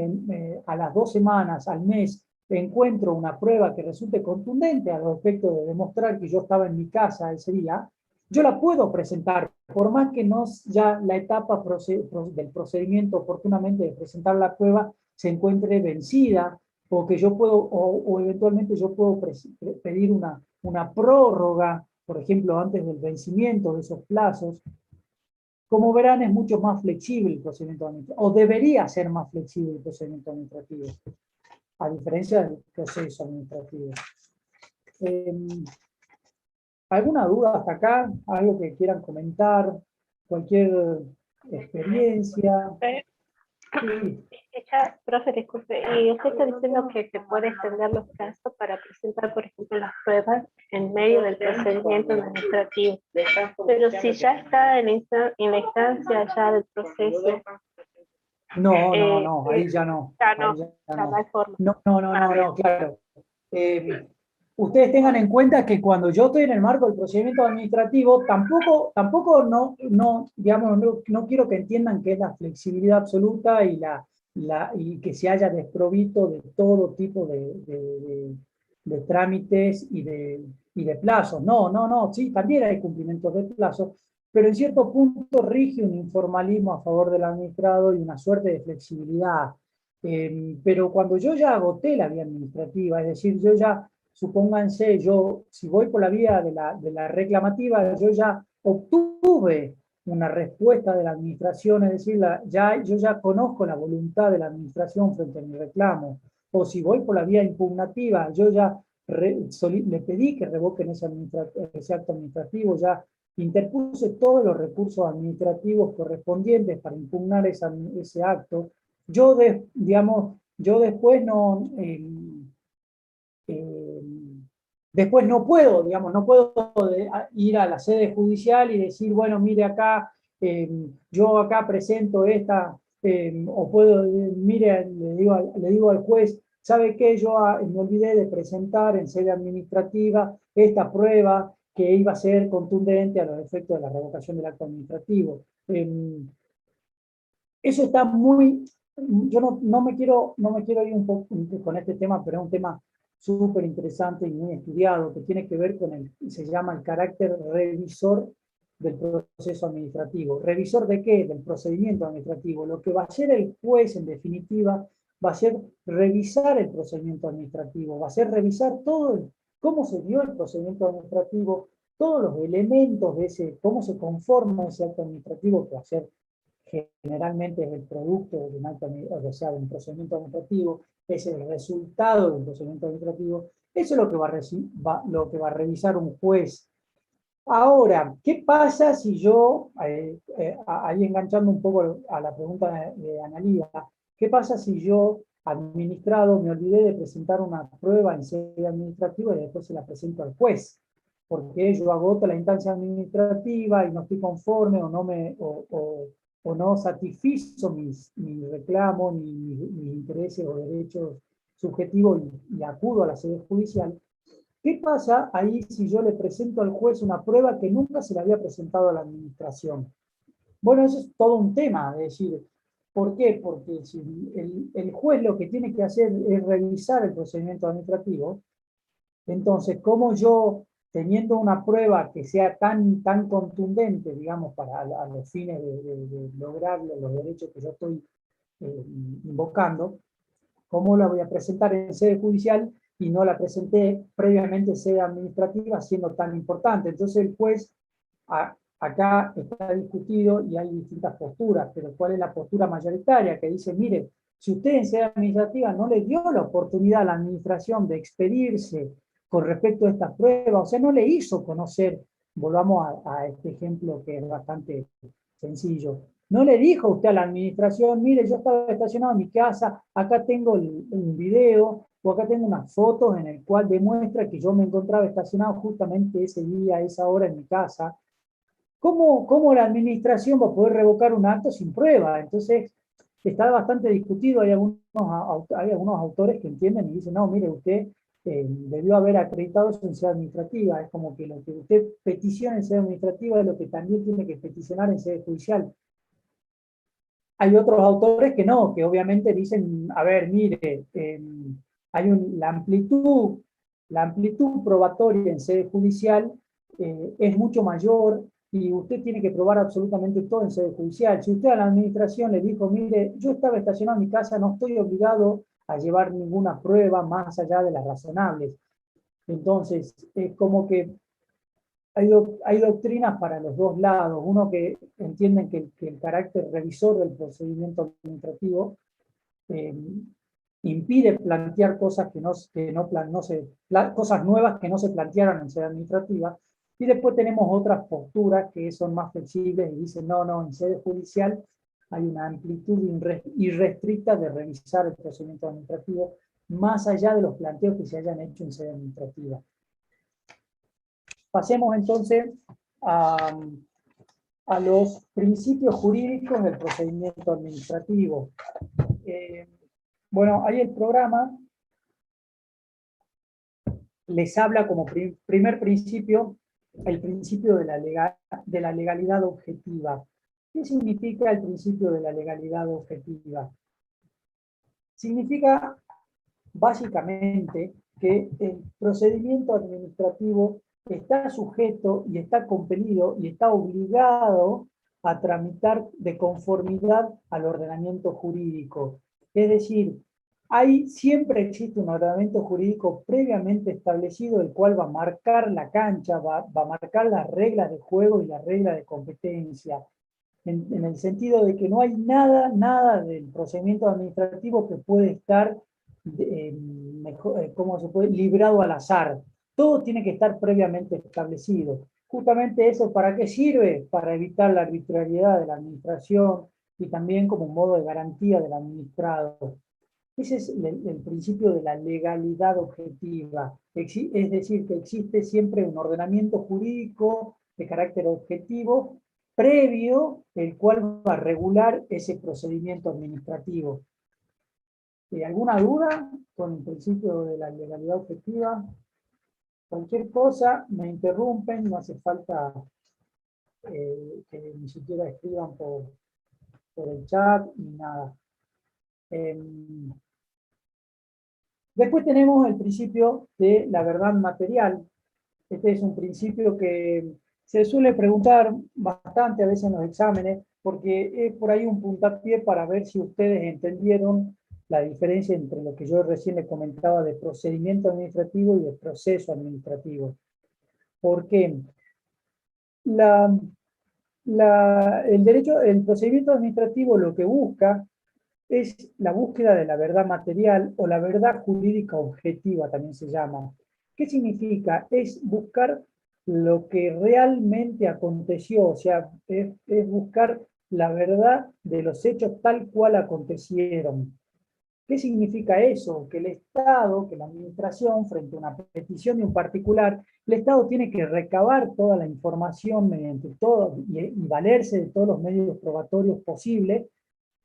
a las 2 semanas, al mes, encuentro una prueba que resulte contundente al respecto de demostrar que yo estaba en mi casa ese día, yo la puedo presentar, por más que no ya la etapa del procedimiento oportunamente de presentar la prueba se encuentre vencida, o que yo puedo, o eventualmente yo puedo pedir una prórroga, por ejemplo, antes del vencimiento de esos plazos. Como verán, es mucho más flexible el procedimiento administrativo, o debería ser más flexible el procedimiento administrativo, a diferencia del proceso administrativo. ¿Alguna duda hasta acá? ¿Algo que quieran comentar? ¿Cualquier experiencia? Sí. Profe, disculpe, y usted está diciendo que se puede extender los plazos para presentar, por ejemplo, las pruebas en medio del procedimiento administrativo, pero si ya está en la instancia ya del proceso. No, ahí ya no. Ya Ahí no, ya ya no. no hay forma. No, claro. Ustedes tengan en cuenta que cuando yo estoy en el marco del procedimiento administrativo, tampoco digamos, no quiero que entiendan que es la flexibilidad absoluta y que se haya desprovisto de todo tipo de trámites y de plazos. No, sí, también hay cumplimientos de plazos, pero en cierto punto rige un informalismo a favor del administrado y una suerte de flexibilidad. Pero cuando yo ya agoté la vía administrativa, es decir, yo ya, supónganse, si voy por la vía de la reclamativa, yo ya obtuve una respuesta de la administración, es decir, yo ya conozco la voluntad de la administración frente a mi reclamo. O si voy por la vía impugnativa, yo ya le pedí que revoquen ese acto administrativo, ya interpuse todos los recursos administrativos correspondientes para impugnar ese acto. Yo después después no puedo, ir a la sede judicial y decir, bueno, mire acá, yo acá presento esta, o puedo, mire, le digo al juez, ¿sabe qué? Yo me olvidé de presentar en sede administrativa esta prueba que iba a ser contundente a los efectos de la revocación del acto administrativo. Eso está muy, yo no me quiero ir un poco con este tema, pero es un tema súper interesante y muy estudiado, que tiene que ver con se llama el carácter revisor del proceso administrativo. ¿Revisor de qué? Del procedimiento administrativo. Lo que va a hacer el juez, en definitiva, va a ser revisar el procedimiento administrativo, va a ser revisar todo cómo se dio el procedimiento administrativo, todos los elementos de ese, cómo se conforma ese acto administrativo, que va a ser generalmente es el producto de un acto, o sea, de un procedimiento administrativo, es el resultado de un procedimiento administrativo. Eso es lo que lo que va a revisar un juez. Ahora, ¿qué pasa si yo, ahí enganchando un poco a la pregunta de Analía, qué pasa si yo, administrado, me olvidé de presentar una prueba en sede administrativa y después se la presento al juez? Porque yo agoto la instancia administrativa y no estoy conforme o no o no satisfizo mi reclamo, mis intereses o derechos subjetivos y acudo a la sede judicial. ¿Qué pasa ahí si yo le presento al juez una prueba que nunca se le había presentado a la administración? Bueno, eso es todo un tema, es decir, ¿por qué? Porque si el juez lo que tiene que hacer es revisar el procedimiento administrativo, entonces, ¿cómo yo, teniendo una prueba que sea tan contundente, digamos, para a los fines de lograr los derechos que yo estoy invocando, cómo la voy a presentar en sede judicial y no la presenté previamente en sede administrativa, siendo tan importante? Entonces el juez, acá está discutido y hay distintas posturas, pero ¿cuál es la postura mayoritaria? Que dice, mire, si usted en sede administrativa no le dio la oportunidad a la administración de expedirse con respecto a estas pruebas, o sea, no le hizo conocer, volvamos a este ejemplo que es bastante sencillo, no le dijo usted a la administración, mire, yo estaba estacionado en mi casa, acá tengo un video o acá tengo unas fotos en el cual demuestra que yo me encontraba estacionado justamente ese día, a esa hora en mi casa. ¿Cómo la administración va a poder revocar un acto sin prueba? Entonces, está bastante discutido, hay algunos autores que entienden y dicen, no, mire, usted debió haber acreditado su en sede administrativa, es como que lo que usted peticiona en sede administrativa es lo que también tiene que peticionar en sede judicial. Hay otros autores que no, que obviamente dicen, a ver, mire, hay la amplitud probatoria en sede judicial es mucho mayor y usted tiene que probar absolutamente todo en sede judicial. Si usted a la administración le dijo, mire, yo estaba estacionado en mi casa, no estoy obligado a llevar ninguna prueba más allá de las razonables. Entonces, es como que hay doctrinas para los dos lados. Uno que entienden que el carácter revisor del procedimiento administrativo eh, impide plantear cosas cosas nuevas que no se plantearon en sede administrativa. Y después tenemos otras posturas que son más flexibles y dicen, no, en sede judicial hay una amplitud irrestricta de revisar el procedimiento administrativo, más allá de los planteos que se hayan hecho en sede administrativa. Pasemos entonces a los principios jurídicos del procedimiento administrativo. Bueno, ahí el programa les habla como primer principio el principio de la legalidad objetiva. ¿Qué significa el principio de la legalidad objetiva? Significa básicamente que el procedimiento administrativo está sujeto y está compelido y está obligado a tramitar de conformidad al ordenamiento jurídico. Es decir, siempre existe un ordenamiento jurídico previamente establecido, el cual va a marcar la cancha, va a marcar las reglas de juego y las reglas de competencia, en el sentido de que no hay nada del procedimiento administrativo que puede estar ¿cómo se puede? Librado al azar. Todo tiene que estar previamente establecido. Justamente eso, ¿para qué sirve? Para evitar la arbitrariedad de la administración y también como un modo de garantía del administrado. Ese es el principio de la legalidad objetiva. Es decir, que existe siempre un ordenamiento jurídico de carácter objetivo previo, el cual va a regular ese procedimiento administrativo. ¿Alguna duda con el principio de la legalidad objetiva? Cualquier cosa, me interrumpen, no hace falta que ni siquiera escriban por el chat ni nada. Después tenemos el principio de la verdad material. Este es un principio que se suele preguntar bastante a veces en los exámenes, porque es por ahí un puntapié para ver si ustedes entendieron la diferencia entre lo que yo recién les comentaba de procedimiento administrativo y de proceso administrativo. ¿Por qué? El procedimiento administrativo lo que busca es la búsqueda de la verdad material o la verdad jurídica objetiva, también se llama. ¿Qué significa? Es buscar lo que realmente aconteció, o sea, es buscar la verdad de los hechos tal cual acontecieron. ¿Qué significa eso? Que el Estado, que la administración, frente a una petición de un particular, el Estado tiene que recabar toda la información mediante todo y valerse de todos los medios probatorios posibles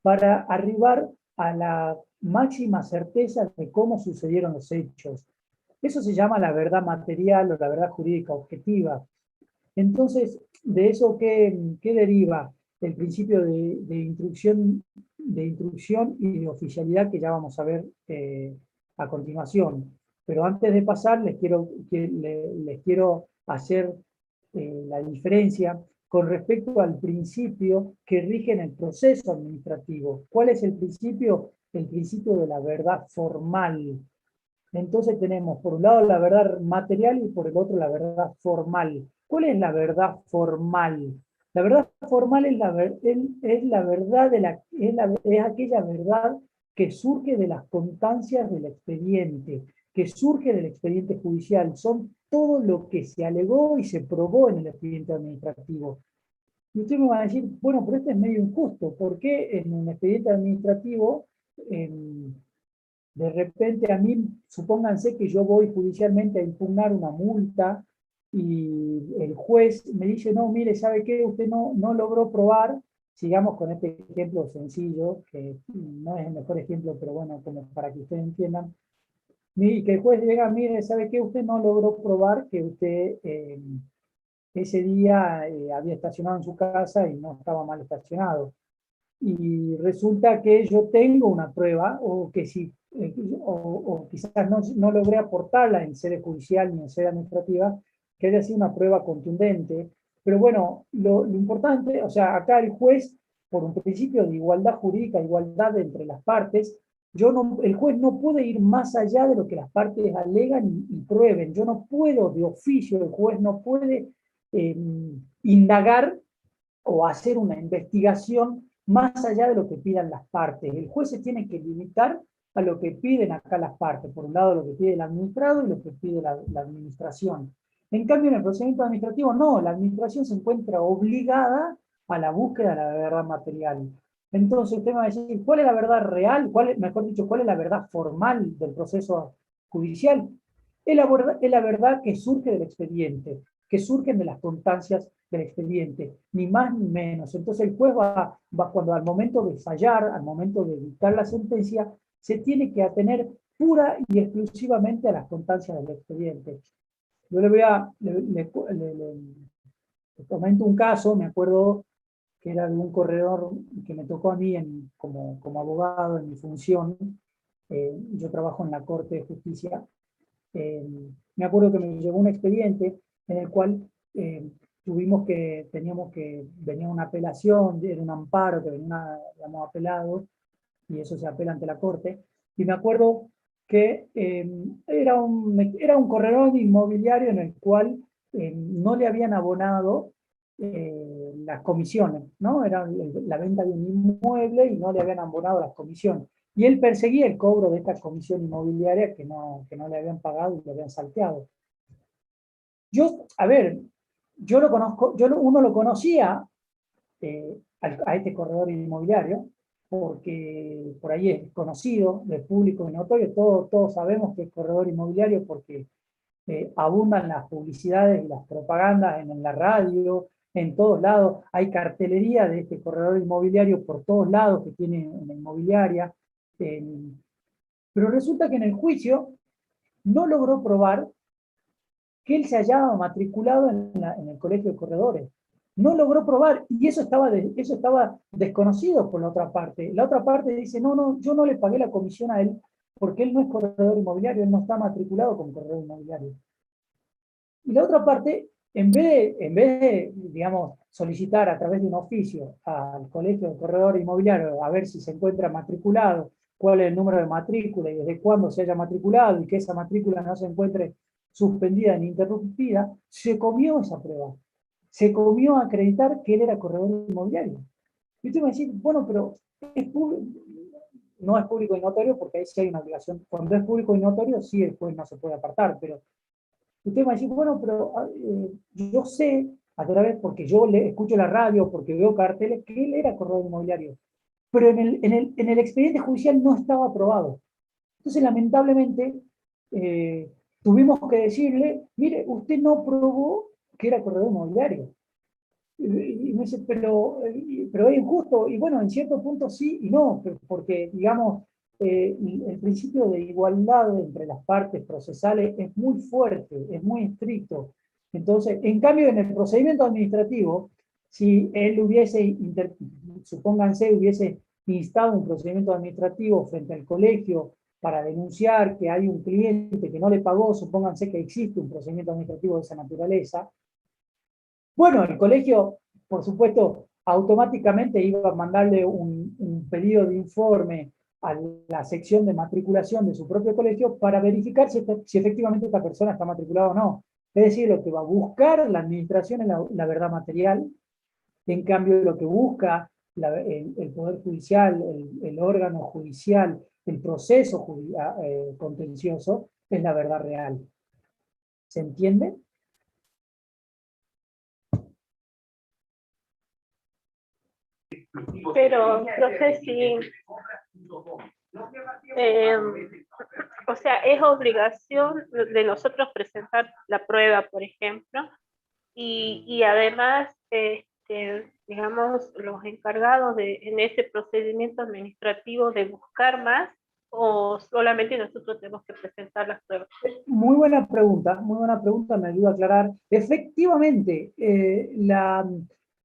para arribar a la máxima certeza de cómo sucedieron los hechos. Eso se llama la verdad material o la verdad jurídica objetiva. Entonces, ¿de eso qué deriva? El principio de instrucción y de oficialidad que ya vamos a ver a continuación. Pero antes de pasar, les quiero hacer la diferencia con respecto al principio que rige en el proceso administrativo. ¿Cuál es el principio? El principio de la verdad formal. Entonces tenemos por un lado la verdad material y por el otro la verdad formal. ¿Cuál es la verdad formal? La verdad formal es la verdad es aquella verdad que surge de las constancias del expediente, que surge del expediente judicial. Son todo lo que se alegó y se probó en el expediente administrativo. Y usted me va a decir, bueno, pero esto es medio injusto. ¿Por qué en un expediente administrativo de repente a mí, supónganse que yo voy judicialmente a impugnar una multa y el juez me dice, no, mire, ¿sabe qué? Usted no logró probar, sigamos con este ejemplo sencillo, que no es el mejor ejemplo, pero bueno, como para que ustedes entiendan, y que el juez diga, mire, ¿sabe qué? Usted no logró probar que usted ese día había estacionado en su casa y no estaba mal estacionado y resulta que yo tengo una prueba o que si o quizás no logré aportarla en sede judicial ni en sede administrativa, que haya sido una prueba contundente. Pero bueno, lo importante, o sea, acá el juez, por un principio de igualdad jurídica, igualdad entre las partes, el juez no puede ir más allá de lo que las partes alegan y prueben. Yo no puedo, de oficio, el juez no puede eh, indagar o hacer una investigación más allá de lo que pidan las partes. El juez se tiene que limitar a lo que piden acá las partes. Por un lado, lo que pide el administrado y lo que pide la administración. En cambio, en el procedimiento administrativo, no, la administración se encuentra obligada a la búsqueda de la verdad material. Entonces, usted me va a decir, ¿cuál es la verdad real? Mejor dicho, ¿cuál es la verdad formal del proceso judicial? Es la verdad que surge del expediente, que surgen de las constancias del expediente, ni más ni menos. Entonces el juez cuando al momento de fallar, al momento de dictar la sentencia, se tiene que atener pura y exclusivamente a las constancias del expediente. Yo le comento un caso, me acuerdo que era de un corredor que me tocó a mí como abogado en mi función. Yo trabajo en la Corte de Justicia. Me acuerdo que me llegó un expediente en el cual venía una apelación, era un amparo que habíamos apelado, y eso se apela ante la Corte, y me acuerdo que era un corredor inmobiliario en el cual no le habían abonado las comisiones, ¿no? Era la venta de un inmueble y no le habían abonado las comisiones. Y él perseguía el cobro de esta comisión inmobiliaria que no le habían pagado y le habían salteado. A ver, yo lo conozco, uno lo conocía a este corredor inmobiliario, porque por ahí es conocido, del público y notorio, todos sabemos que es corredor inmobiliario porque abundan las publicidades y las propagandas en la radio, en todos lados, hay cartelería de este corredor inmobiliario por todos lados que tiene una inmobiliaria, Pero resulta que en el juicio no logró probar que él se hallaba matriculado en el colegio de corredores. No logró probar, y eso estaba desconocido por la otra parte. La otra parte dice, no, no, yo no le pagué la comisión a él porque él no es corredor inmobiliario, él no está matriculado como corredor inmobiliario. Y la otra parte, en vez de, digamos, solicitar a través de un oficio al colegio de corredor inmobiliario a ver si se encuentra matriculado, cuál es el número de matrícula y desde cuándo se haya matriculado y que esa matrícula no se encuentre suspendida ni interrumpida, se comió esa prueba. Se comió a acreditar que él era corredor inmobiliario. Y usted me dice, bueno, pero es no es público y notorio porque ahí sí hay una obligación. Cuando es público y notorio, sí el juez no se puede apartar, pero usted va a decir, bueno, pero yo sé, a través, porque yo le escucho la radio, porque veo carteles, que él era corredor inmobiliario. Pero en el expediente judicial no estaba aprobado. Entonces, lamentablemente, eh, tuvimos que decirle, mire, usted no probó que era corredor inmobiliario. Y me dice, pero es injusto. Y bueno, en cierto punto sí y no, porque, digamos, el principio de igualdad entre las partes procesales es muy fuerte, es muy estricto. Entonces, en cambio, en el procedimiento administrativo, si él supónganse, hubiese instado un procedimiento administrativo frente al colegio para denunciar que hay un cliente que no le pagó, supónganse que existe un procedimiento administrativo de esa naturaleza, bueno, el colegio, por supuesto, automáticamente iba a mandarle un pedido de informe a la sección de matriculación de su propio colegio para verificar si efectivamente esta persona está matriculada o no. Es decir, lo que va a buscar la administración es la verdad material, en cambio lo que busca el Poder Judicial, el órgano judicial, el proceso contencioso, es la verdad real. ¿Se entiende? Pero no sé si, eh, o sea, es obligación de nosotros presentar la prueba, por ejemplo, y además, digamos, los encargados en ese procedimiento administrativo de buscar más, o solamente nosotros tenemos que presentar las pruebas. Muy buena pregunta, me ayuda a aclarar. Efectivamente,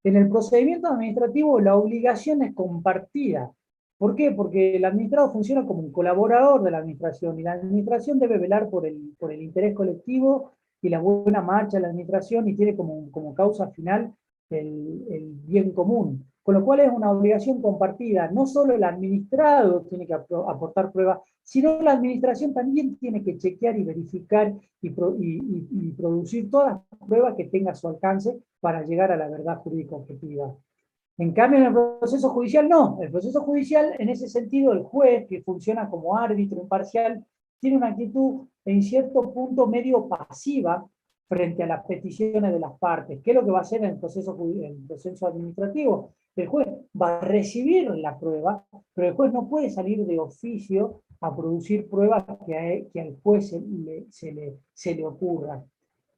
en el procedimiento administrativo la obligación es compartida. ¿Por qué? Porque el administrado funciona como un colaborador de la administración y la administración debe velar por el interés colectivo y la buena marcha de la administración y tiene como causa final el bien común. Con lo cual es una obligación compartida. No solo el administrado tiene que aportar pruebas, sino la administración también tiene que chequear y verificar y producir todas las pruebas que tenga a su alcance para llegar a la verdad jurídica objetiva. En cambio, en el proceso judicial no. El proceso judicial, en ese sentido, el juez, que funciona como árbitro imparcial, tiene una actitud en cierto punto medio pasiva frente a las peticiones de las partes. ¿Qué es lo que va a hacer en el proceso administrativo? El juez va a recibir la prueba, pero el juez no puede salir de oficio a producir pruebas que al juez se le ocurra.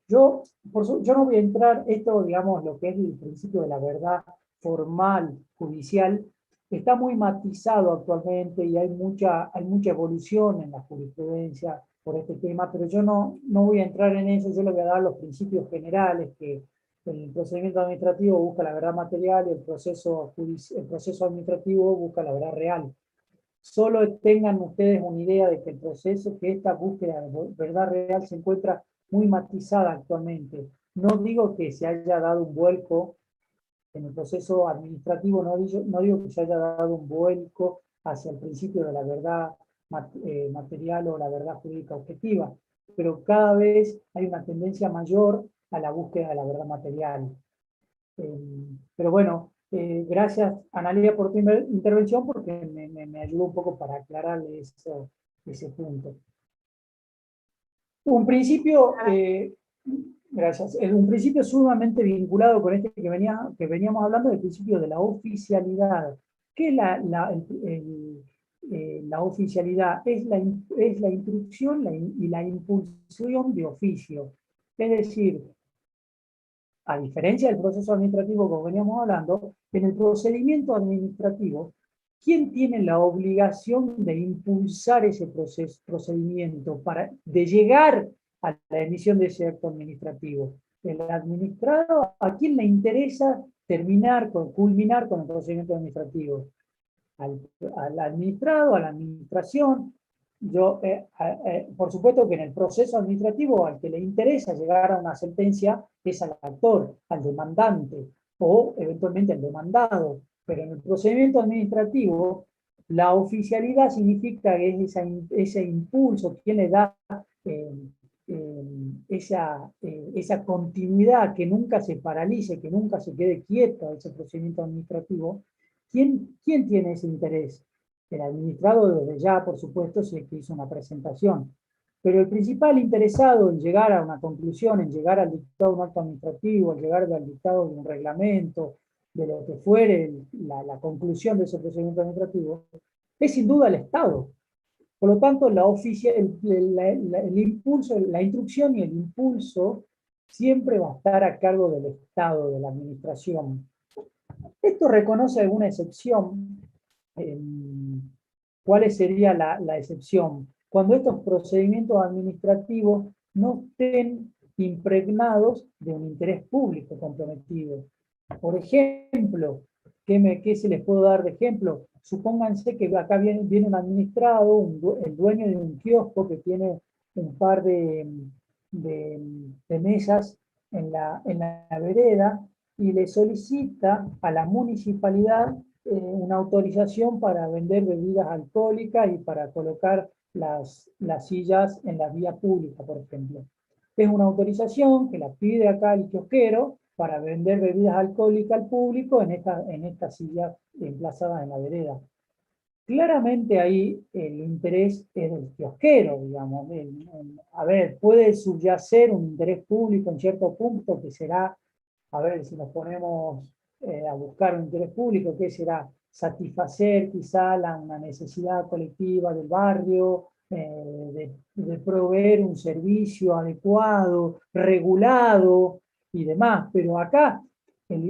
Yo no voy a entrar, esto, digamos, lo que es el principio de la verdad formal, judicial, está muy matizado actualmente y hay mucha evolución en la jurisprudencia por este tema, pero yo no voy a entrar en eso, yo le voy a dar los principios generales que el procedimiento administrativo busca la verdad material y el proceso administrativo busca la verdad real. Solo tengan ustedes una idea de que esta búsqueda de verdad real se encuentra muy matizada actualmente. No digo que se haya dado un vuelco en el proceso administrativo, no digo que se haya dado un vuelco hacia el principio de la verdad material o la verdad jurídica objetiva, pero cada vez hay una tendencia mayor a la búsqueda de la verdad material. Pero bueno, gracias Analia por tu intervención porque me ayudó un poco para aclararle ese punto. Un principio, gracias, un principio sumamente vinculado con este que veníamos hablando, del principio de la oficialidad. ¿Qué es la oficialidad? Es la instrucción y la impulsión de oficio. Es decir, a diferencia del proceso administrativo como veníamos hablando, en el procedimiento administrativo ¿quién tiene la obligación de impulsar ese procedimiento de llegar a la emisión de ese acto administrativo? ¿El administrado? ¿A quién le interesa culminar con el procedimiento administrativo? Al administrado, a la administración. Por supuesto que en el proceso administrativo al que le interesa llegar a una sentencia es al actor, al demandante o eventualmente al demandado. Pero en el procedimiento administrativo la oficialidad significa que es ese impulso, quien le da eh, esa continuidad, que nunca se paralice, que nunca se quede quieto ese procedimiento administrativo. ¿Quién tiene ese interés? El administrado desde ya, por supuesto, si es que hizo una presentación. Pero el principal interesado en llegar a una conclusión, en llegar al dictado de un acto administrativo, en llegar al dictado de un reglamento, de lo que fuere la conclusión de ese procedimiento administrativo, es sin duda el Estado. Por lo tanto, el impulso, la instrucción y el impulso siempre va a estar a cargo del Estado, de la administración. Esto reconoce alguna excepción. ¿Cuál sería la excepción? Cuando estos procedimientos administrativos no estén impregnados de un interés público comprometido. Por ejemplo, ¿qué se les puedo dar de ejemplo? Supónganse que acá viene un administrado, el dueño de un kiosco que tiene un par de mesas en la vereda y le solicita a la municipalidad una autorización para vender bebidas alcohólicas y para colocar las sillas en la vía pública, por ejemplo. Es una autorización que la pide acá el kiosquero para vender bebidas alcohólicas al público en esta silla emplazada en la vereda. Claramente ahí el interés es del kiosquero, digamos. A ver, puede subyacer un interés público en cierto punto que será, a ver, si nos ponemos a buscar un interés público, ¿qué será? Satisfacer quizá una necesidad colectiva del barrio, de proveer un servicio adecuado, regulado y demás. Pero acá el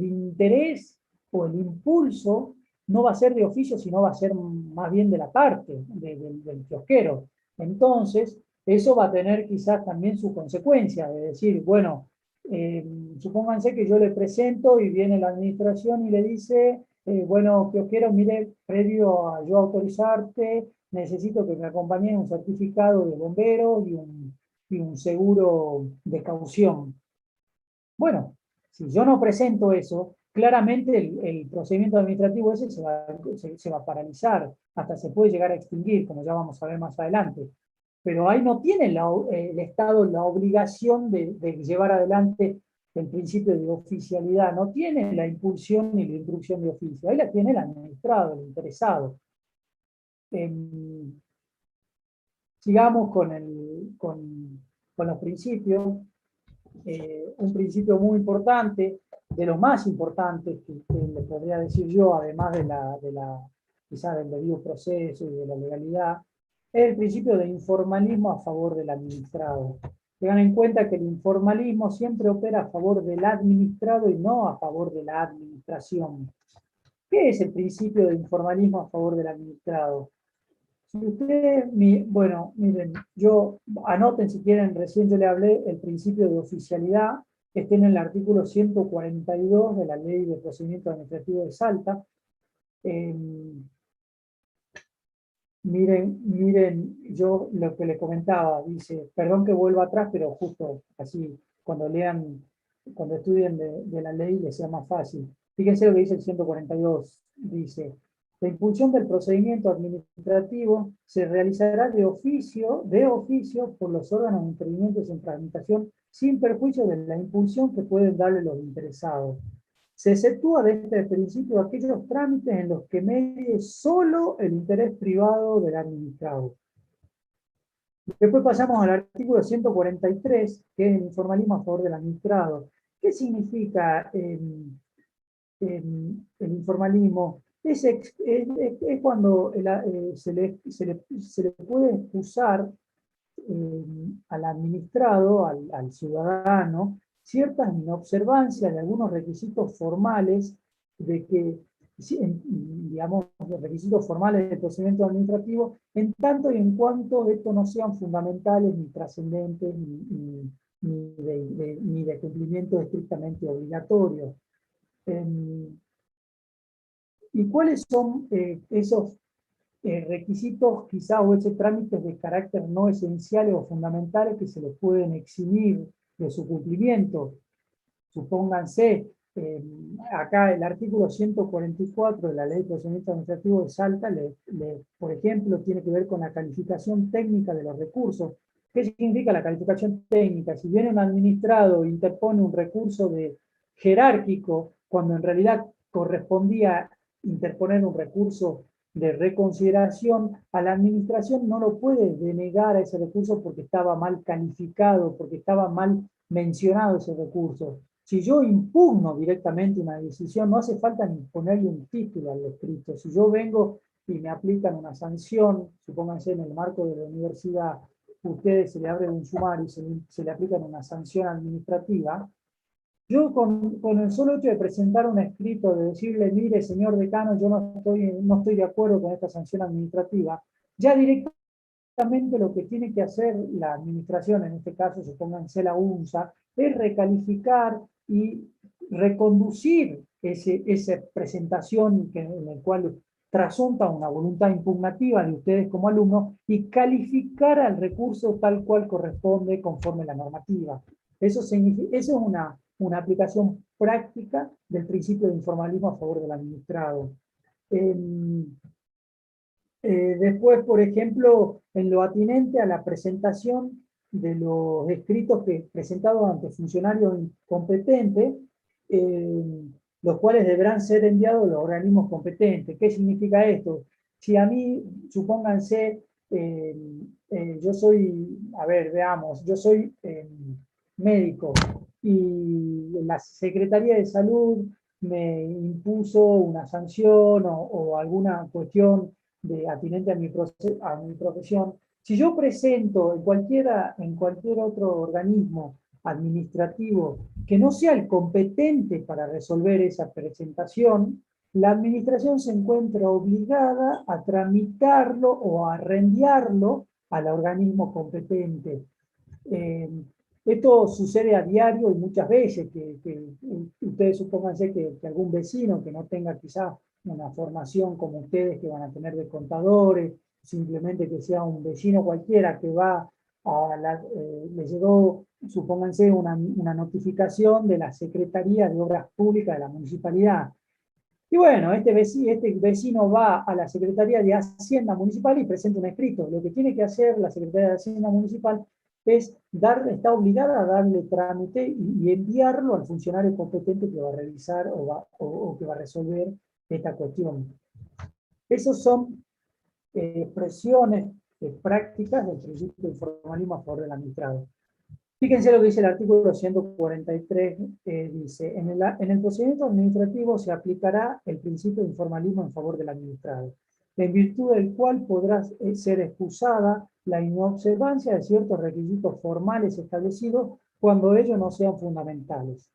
interés o el impulso no va a ser de oficio, sino va a ser más bien de la parte del kiosquero. Entonces, eso va a tener quizás también su consecuencia, de decir, bueno, supónganse que yo le presento y viene la administración y le dice, bueno, kiosquero, mire, previo a yo autorizarte, necesito que me acompañe un certificado de bombero y un seguro de caución. Bueno, si yo no presento eso, claramente el procedimiento administrativo ese se va a paralizar, hasta se puede llegar a extinguir, como ya vamos a ver más adelante. Pero ahí no tiene el Estado la obligación de llevar adelante el principio de oficialidad, no tiene la impulsión ni la instrucción de oficio, ahí la tiene el administrado, el interesado. Sigamos con los principios. Un principio muy importante, de los más importantes que le podría decir yo, además quizás del debido proceso y de la legalidad, es el principio de informalismo a favor del administrado. Tengan en cuenta que el informalismo siempre opera a favor del administrado y no a favor de la administración. ¿Qué es el principio de informalismo a favor del administrado? Si ustedes, bueno, miren, anoten si quieren, recién yo le hablé el principio de oficialidad, que está en el artículo 142 de la Ley de Procedimiento Administrativo de Salta. Miren, yo lo que le comentaba, dice, perdón que vuelva atrás, pero justo así, cuando estudien de la ley les sea más fácil. Fíjense lo que dice el 142, dice, la impulsión del procedimiento administrativo se realizará de oficio por los órganos intervinientes en tramitación sin perjuicio de la impulsión que pueden darle los interesados. Se exceptúa de este principio aquellos trámites en los que medie solo el interés privado del administrado. Después pasamos al artículo 143, que es el informalismo a favor del administrado. ¿Qué significa el informalismo? Es cuando se le puede excusar al administrado, al ciudadano, ciertas inobservancias de algunos requisitos formales de que digamos, los requisitos formales del procedimiento administrativo, en tanto y en cuanto estos no sean fundamentales ni trascendentes ni de cumplimiento estrictamente obligatorio. ¿Y cuáles son esos requisitos quizá o esos trámites de carácter no esenciales o fundamentales que se les pueden eximir de su cumplimiento? Supónganse, acá el artículo 144 de la Ley de Procedimiento Administrativo de Salta, por ejemplo, tiene que ver con la calificación técnica de los recursos. ¿Qué significa la calificación técnica? Si viene un administrado e interpone un recurso jerárquico, cuando en realidad correspondía interponer un recurso de reconsideración, a la administración no lo puede denegar a ese recurso porque estaba mal calificado, porque estaba mal mencionado ese recurso. Si yo impugno directamente una decisión, no hace falta ni ponerle un título al escrito. Si yo vengo y me aplican una sanción, supónganse en el marco de la universidad, ustedes se le abre un sumario y se le aplican una sanción administrativa, yo con el solo hecho de presentar un escrito, de decirle, mire, señor decano, yo no estoy de acuerdo con esta sanción administrativa, ya directamente lo que tiene que hacer la administración, en este caso, supónganse la UNSA, es recalificar y reconducir esa presentación en la cual trasunta una voluntad impugnativa de ustedes como alumnos y calificar al recurso tal cual corresponde conforme a la normativa. Eso es una aplicación práctica del principio de informalismo a favor del administrado. Después, por ejemplo, en lo atinente a la presentación de los escritos presentados ante funcionarios incompetentes, los cuales deberán ser enviados a los organismos competentes. ¿Qué significa esto? Si a mí, supónganse, yo soy, a ver, veamos, yo soy médico y la Secretaría de Salud me impuso una sanción o alguna cuestión atinente a mi profesión, si yo presento en cualquier otro organismo administrativo que no sea el competente para resolver esa presentación, la administración se encuentra obligada a tramitarlo o a reenviarlo al organismo competente. Esto sucede a diario y muchas veces, que ustedes supónganse que algún vecino que no tenga quizás una formación como ustedes que van a tener de contadores, simplemente que sea un vecino cualquiera que va le llegó, supónganse, una notificación de la Secretaría de Obras Públicas de la Municipalidad. Y bueno, este vecino va a la Secretaría de Hacienda Municipal y presenta un escrito. Lo que tiene que hacer la Secretaría de Hacienda Municipal está obligada a darle trámite y enviarlo al funcionario competente que va a revisar o que va a resolver esta cuestión. Esos son expresiones prácticas del principio de informalismo a favor del administrado. Fíjense lo que dice el artículo 143, dice, en el procedimiento administrativo se aplicará el principio de informalismo en favor del administrado, en virtud del cual podrá ser excusada la inobservancia de ciertos requisitos formales establecidos cuando ellos no sean fundamentales.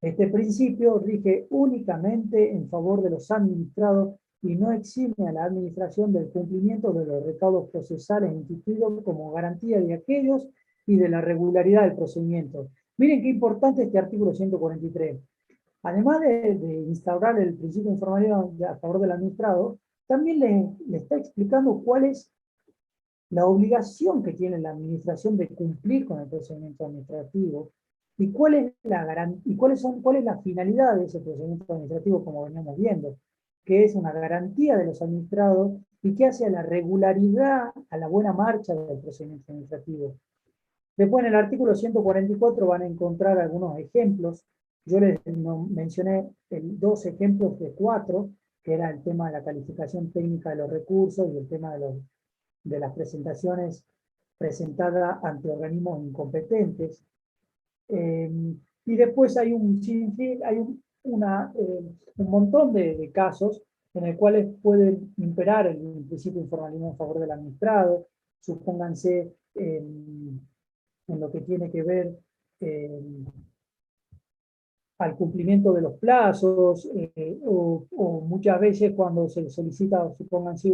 Este principio rige únicamente en favor de los administrados y no exime a la administración del cumplimiento de los recaudos procesales instituidos como garantía de aquellos y de la regularidad del procedimiento. Miren qué importante este artículo 143. Además de instaurar el principio de informalidad a favor del administrado, también le está explicando cuál es la obligación que tiene la administración de cumplir con el procedimiento administrativo y cuál es la finalidad de ese procedimiento administrativo, como veníamos viendo, que es una garantía de los administrados y que hace a la regularidad, a la buena marcha del procedimiento administrativo. Después en el artículo 144 van a encontrar algunos ejemplos. Yo les mencioné 2 ejemplos de 4, que era el tema de la calificación técnica de los recursos y el tema de las presentaciones presentadas ante organismos incompetentes. Y después hay un montón de casos en el cuales puede imperar el principio de informalismo en favor del administrado. Supónganse en lo que tiene que ver al cumplimiento de los plazos, o muchas veces cuando se solicita, o supónganse,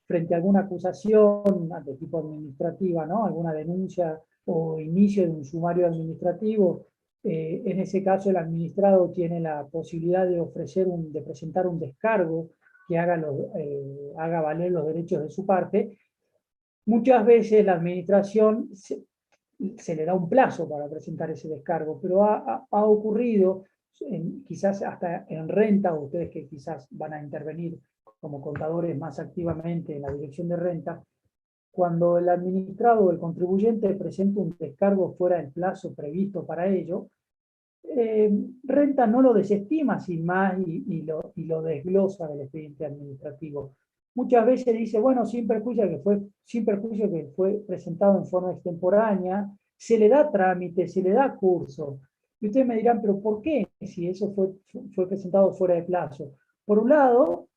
frente a alguna acusación de tipo administrativa, ¿no? Alguna denuncia o inicio de un sumario administrativo, en ese caso el administrado tiene la posibilidad de de presentar un descargo que haga valer los derechos de su parte. Muchas veces la administración se le da un plazo para presentar ese descargo, pero ha ocurrido, quizás hasta en renta, ustedes que quizás van a intervenir como contadores más activamente en la dirección de renta, cuando el administrado o el contribuyente presenta un descargo fuera del plazo previsto para ello, renta no lo desestima sin más y lo desglosa del expediente administrativo. Muchas veces dice, bueno, sin perjuicio que fue presentado en forma extemporánea, se le da trámite, se le da curso. Y ustedes me dirán, pero ¿por qué? Si eso fue presentado fuera de plazo. Por un lado,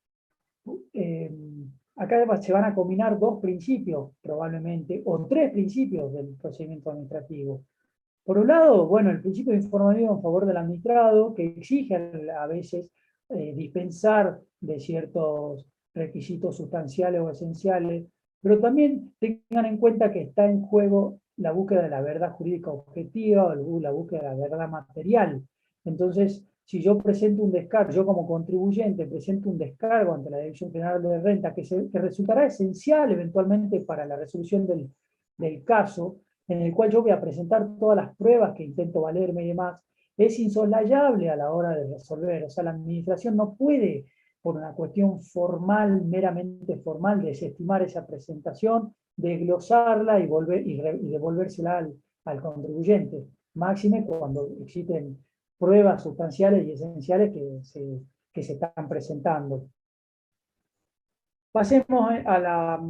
acá se van a combinar dos principios, probablemente, o tres principios del procedimiento administrativo. Por un lado, bueno, el principio de informativo en favor del administrado, que exige a veces dispensar de ciertos requisitos sustanciales o esenciales, pero también tengan en cuenta que está en juego la búsqueda de la verdad jurídica objetiva o la búsqueda de la verdad material. Entonces, si yo presento un descargo, yo como contribuyente presento un descargo ante la Dirección General de Renta que resultará esencial eventualmente para la resolución del caso, en el cual yo voy a presentar todas las pruebas que intento valerme y demás, es insoslayable a la hora de resolver. O sea, la administración no puede, por una cuestión formal, meramente formal, desestimar esa presentación, desglosarla y devolvérsela al contribuyente. Máxime cuando existen pruebas sustanciales y esenciales que se están presentando. Pasemos a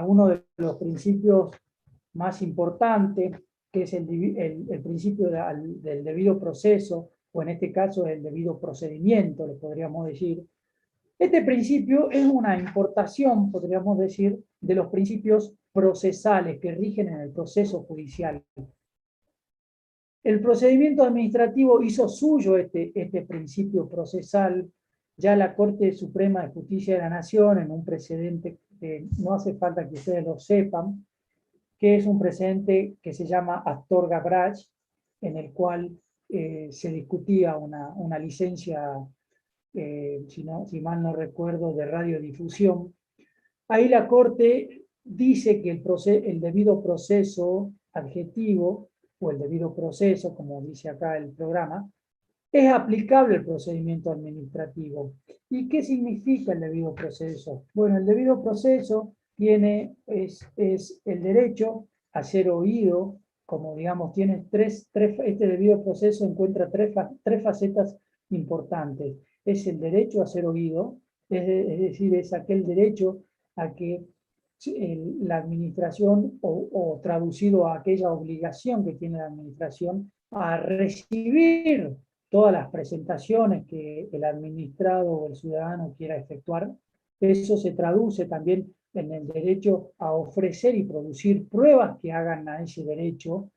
uno de los principios más importantes, que es el principio del debido proceso, o en este caso el debido procedimiento, le podríamos decir. Este principio es una importación, podríamos decir, de los principios procesales que rigen en el proceso judicial. El procedimiento administrativo hizo suyo este principio procesal. Ya la Corte Suprema de Justicia de la Nación, en un precedente que no hace falta que ustedes lo sepan, que es un precedente que se llama Astorga-Brach, en el cual se discutía una licencia, si mal no recuerdo, de radiodifusión. Ahí la Corte dice que el debido proceso adjetivo, o el debido proceso, como dice acá el programa, es aplicable al procedimiento administrativo. ¿Y qué significa el debido proceso? Bueno, el debido proceso es el derecho a ser oído, como digamos, tiene este debido proceso encuentra tres facetas importantes. Es el derecho a ser oído, es decir, es aquel derecho a que la administración, o traducido a aquella obligación que tiene la administración, a recibir todas las presentaciones que el administrado o el ciudadano quiera efectuar. Eso se traduce también en el derecho a ofrecer y producir pruebas que hagan a ese derecho,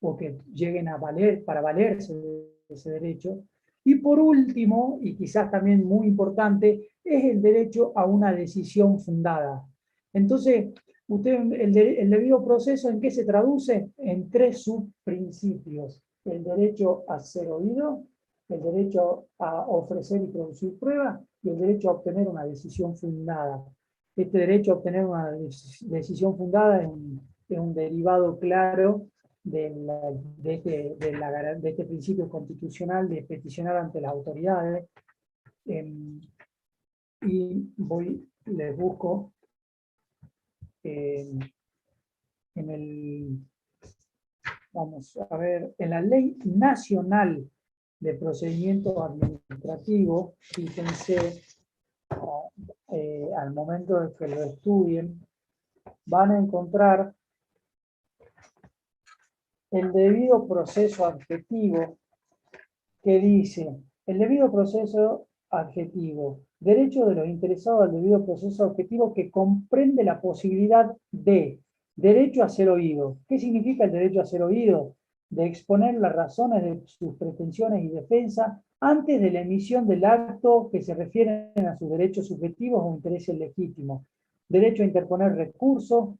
o que lleguen a valer, para valerse de ese derecho. Y por último, y quizás también muy importante, es el derecho a una decisión fundada. Entonces, el debido proceso, ¿en qué se traduce? En tres subprincipios: el derecho a ser oído, el derecho a ofrecer y producir pruebas, y el derecho a obtener una decisión fundada. Este derecho a obtener una decisión fundada es un derivado claro de este principio constitucional de peticionar ante las autoridades. Y les busco vamos a ver, en la Ley Nacional de Procedimiento Administrativo, fíjense, al momento de que lo estudien, van a encontrar el debido proceso adjetivo, que dice: el debido proceso adjetivo, derecho de los interesados al debido proceso adjetivo, que comprende la posibilidad de derecho a ser oído. ¿Qué significa el derecho a ser oído? de exponer las razones de sus pretensiones y defensa antes de la emisión del acto que se refieren a sus derechos subjetivos o intereses legítimos. Derecho a interponer recursos,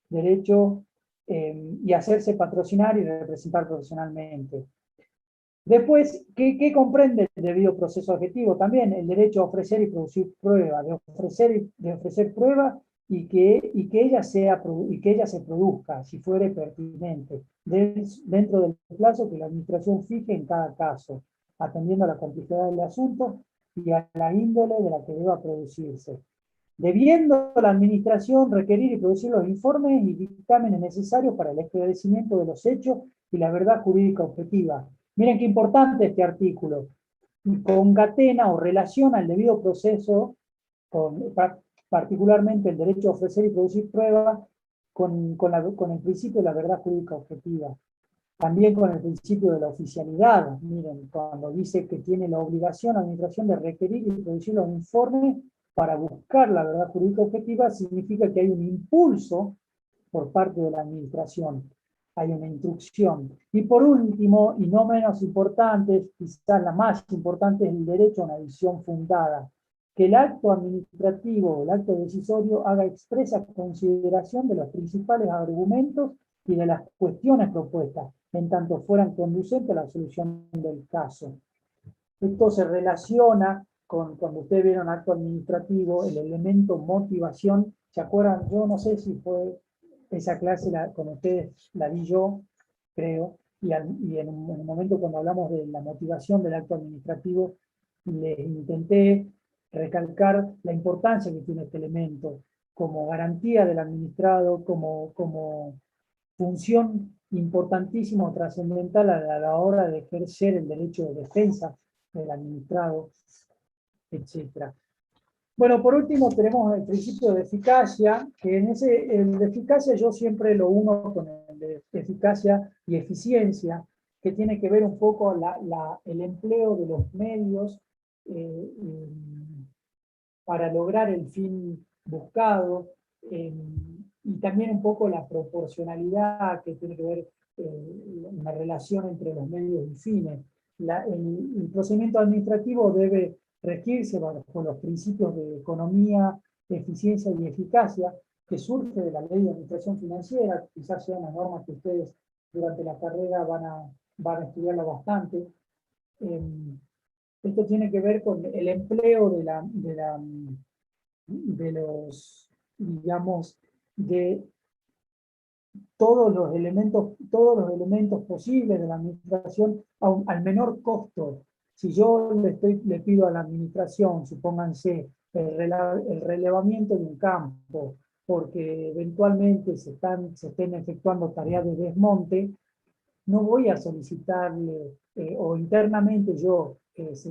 derecho y hacerse patrocinar y representar profesionalmente. Después, ¿qué comprende el debido proceso objetivo? También el derecho a ofrecer y producir pruebas, de ofrecer pruebas y que ella se produzca, si fuere pertinente, dentro del plazo que la administración fije en cada caso, atendiendo a la complejidad del asunto y a la índole de la que deba producirse. Debiendo la administración requerir y producir los informes y dictámenes necesarios para el esclarecimiento de los hechos y la verdad jurídica objetiva. Miren qué importante este artículo. Concatena o relaciona el debido proceso, particularmente el derecho a ofrecer y producir pruebas, con el principio de la verdad jurídica objetiva. También con el principio de la oficialidad. Miren, cuando dice que tiene la obligación la administración de requerir y producir los informes para buscar la verdad jurídica objetiva, significa que hay un impulso por parte de la administración. Hay una instrucción. Y por último, y no menos importante, quizás la más importante, es el derecho a una visión fundada. Que el acto administrativo o el acto decisorio haga expresa consideración de los principales argumentos y de las cuestiones propuestas, en tanto fueran conducentes a la solución del caso. Esto se relaciona con, cuando ustedes vieron acto administrativo, el elemento motivación. ¿Se acuerdan? Yo no sé si fue esa clase con ustedes, la di yo, creo, y en un momento cuando hablamos de la motivación del acto administrativo, les intenté recalcar la importancia que tiene este elemento como garantía del administrado, como función importantísima o trascendental a la hora de ejercer el derecho de defensa del administrado, etc. Bueno, por último tenemos el principio de eficacia, que el de eficacia yo siempre lo uno con el de eficacia y eficiencia, que tiene que ver un poco el empleo de los medios para lograr el fin buscado, y también un poco la proporcionalidad que tiene que ver una relación entre los medios y fines. El procedimiento administrativo debe regirse bajo los principios de economía, eficiencia y eficacia que surge de la ley de administración financiera. Quizás sea una norma que ustedes durante la carrera van a estudiarla bastante. Esto tiene que ver con el empleo de los, digamos, de todos los elementos posibles de la administración al menor costo. Si yo le pido a la administración, supónganse, el relevamiento de un campo, porque eventualmente se estén efectuando tareas de desmonte, no voy a solicitarle, o internamente yo,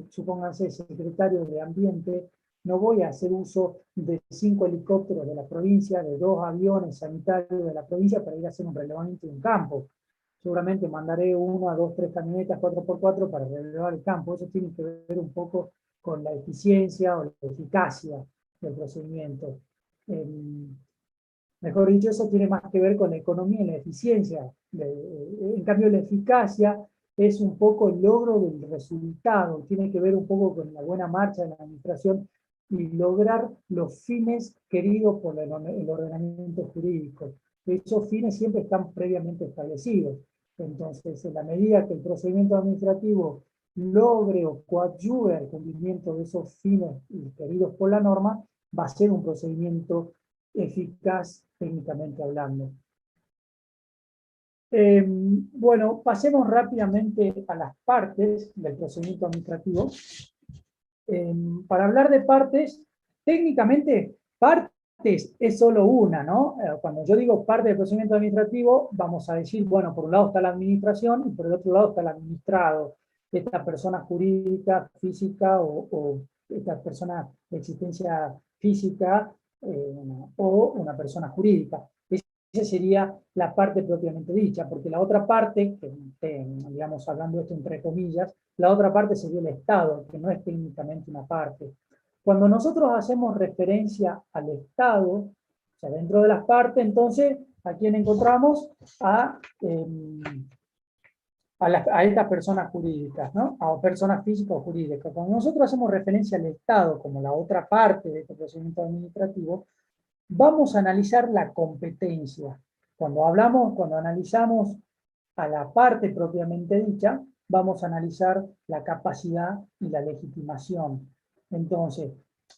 supónganse secretario de Ambiente, no voy a hacer uso de 5 helicópteros de la provincia, de 2 aviones sanitarios de la provincia para ir a hacer un relevamiento de un campo. Seguramente mandaré 1, 2, 3 camionetas 4x4 para relevar el campo. Eso tiene que ver un poco con la eficiencia o la eficacia del procedimiento. Mejor dicho, eso tiene más que ver con la economía y la eficiencia. En cambio, la eficacia es un poco el logro del resultado, tiene que ver un poco con la buena marcha de la administración y lograr los fines queridos por el ordenamiento jurídico. Esos fines siempre están previamente establecidos. Entonces, en la medida que el procedimiento administrativo logre o coadyuve al cumplimiento de esos fines queridos por la norma, va a ser un procedimiento eficaz técnicamente hablando. Bueno, pasemos rápidamente a las partes del procedimiento administrativo. Para hablar de partes, técnicamente partes es solo una, ¿no? Cuando yo digo parte del procedimiento administrativo, vamos a decir, bueno, por un lado está la administración y por el otro lado está el administrado. Esta persona jurídica, física o esta persona de existencia física o una persona jurídica. Esa sería la parte propiamente dicha, porque la otra parte, digamos, hablando esto entre comillas, la otra parte sería el Estado, que no es técnicamente una parte. Cuando nosotros hacemos referencia al Estado, o sea, dentro de las partes, entonces, ¿a quién encontramos? A a estas personas jurídicas, ¿no? A personas físicas o jurídicas. Cuando nosotros hacemos referencia al Estado como la otra parte de este procedimiento administrativo, vamos a analizar la competencia. Cuando analizamos a la parte propiamente dicha, vamos a analizar la capacidad y la legitimación. Entonces,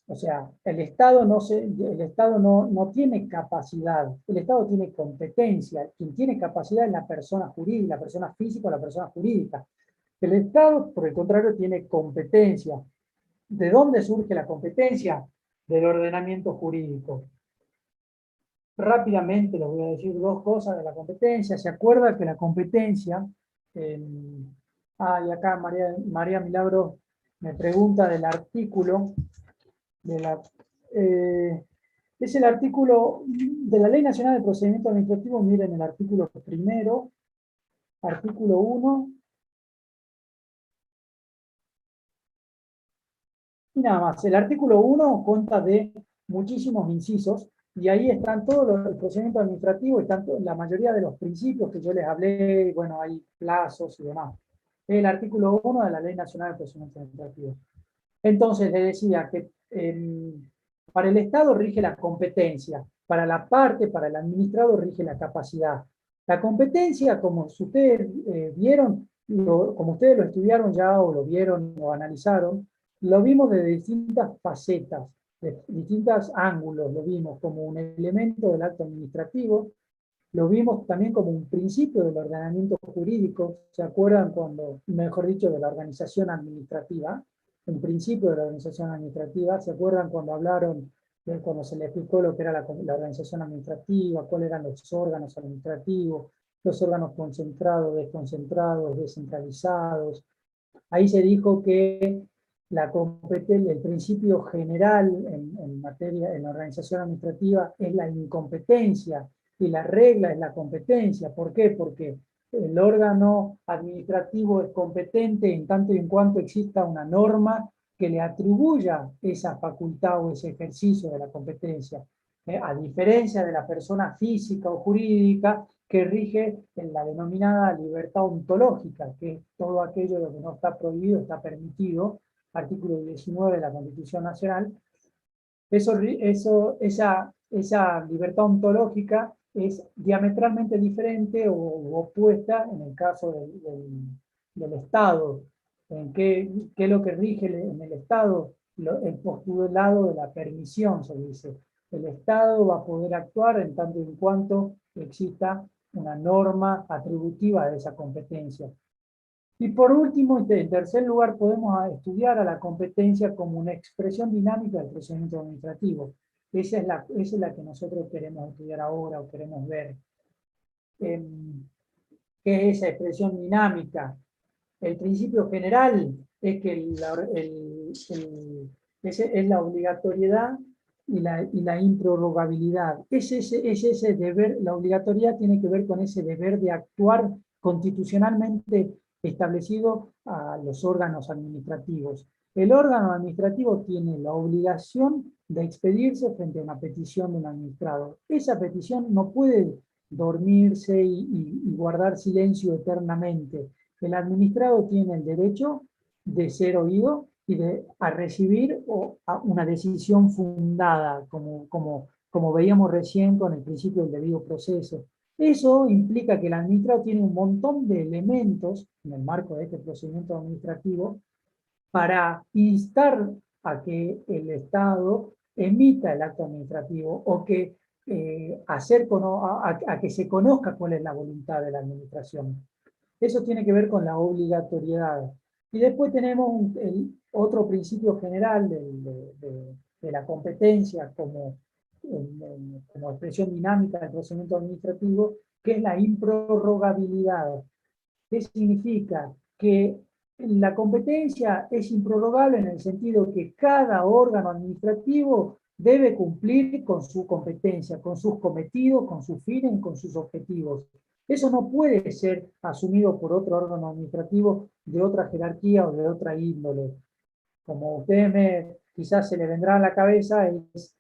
o sea, el Estado no tiene capacidad, el Estado tiene competencia. Quien tiene capacidad es la persona jurídica, la persona física o la persona jurídica. El Estado, por el contrario, tiene competencia. ¿De dónde surge la competencia? Del ordenamiento jurídico. Rápidamente les voy a decir dos cosas de la competencia. ¿Se acuerda que la competencia, y acá María Milagro me pregunta del artículo, es el artículo de la Ley Nacional de Procedimiento Administrativo, miren el artículo primero, artículo 1, y nada más. El artículo 1 consta de muchísimos incisos, y ahí están todos los procedimientos administrativos, están la mayoría de los principios que yo les hablé, bueno, hay plazos y demás. El artículo 1 de la Ley Nacional de Procedimientos Administrativos. Entonces, le decía que para el Estado rige la competencia, para la parte, para el administrado rige la capacidad. La competencia, como ustedes vieron, como ustedes lo estudiaron ya o lo vieron o analizaron, lo vimos de distintas facetas, de distintos ángulos, lo vimos como un elemento del acto administrativo, lo vimos también como un principio del ordenamiento jurídico, ¿se acuerdan cuando, mejor dicho, de la organización administrativa? Un principio de la organización administrativa, ¿se acuerdan cuando hablaron, cuando se les explicó lo que era la organización administrativa, cuáles eran los órganos administrativos, los órganos concentrados, desconcentrados, descentralizados? Ahí se dijo que el principio general en materia, en la organización administrativa es la incompetencia, y la regla es la competencia. ¿Por qué? Porque el órgano administrativo es competente en tanto y en cuanto exista una norma que le atribuya esa facultad o ese ejercicio de la competencia, a diferencia de la persona física o jurídica que rige en la denominada libertad ontológica, que es todo aquello lo que no está prohibido, está permitido, artículo 19 de la Constitución Nacional. Esa libertad ontológica es diametralmente diferente o opuesta en el caso del Estado. ¿Qué es lo que rige en el Estado? El postulado de la permisión, se dice. El Estado va a poder actuar en tanto y en cuanto exista una norma atributiva de esa competencia. Y por último, en tercer lugar, podemos estudiar a la competencia como una expresión dinámica del procedimiento administrativo. Esa es la que nosotros queremos estudiar ahora o queremos ver. ¿Qué es esa expresión dinámica? El principio general es que es la obligatoriedad y la improrrogabilidad. Es ese deber, la obligatoriedad tiene que ver con ese deber de actuar constitucionalmente establecido a los órganos administrativos. El órgano administrativo tiene la obligación de expedirse frente a una petición de un administrado. Esa petición no puede dormirse y guardar silencio eternamente. El administrado tiene el derecho de ser oído y a recibir una decisión fundada, como veíamos recién con el principio del debido proceso. Eso implica que el administrado tiene un montón de elementos, en el marco de este procedimiento administrativo, para instar a que el Estado emita el acto administrativo o que a que se conozca cuál es la voluntad de la administración. Eso tiene que ver con la obligatoriedad. Y después tenemos otro principio general de la competencia como expresión dinámica del procedimiento administrativo, que es la improrrogabilidad. ¿Qué significa? Que la competencia es improrrogable en el sentido que cada órgano administrativo debe cumplir con su competencia, con sus cometidos, con sus fines, con sus objetivos. Eso no puede ser asumido por otro órgano administrativo de otra jerarquía o de otra índole. Como ustedes quizás se le vendrá a la cabeza, es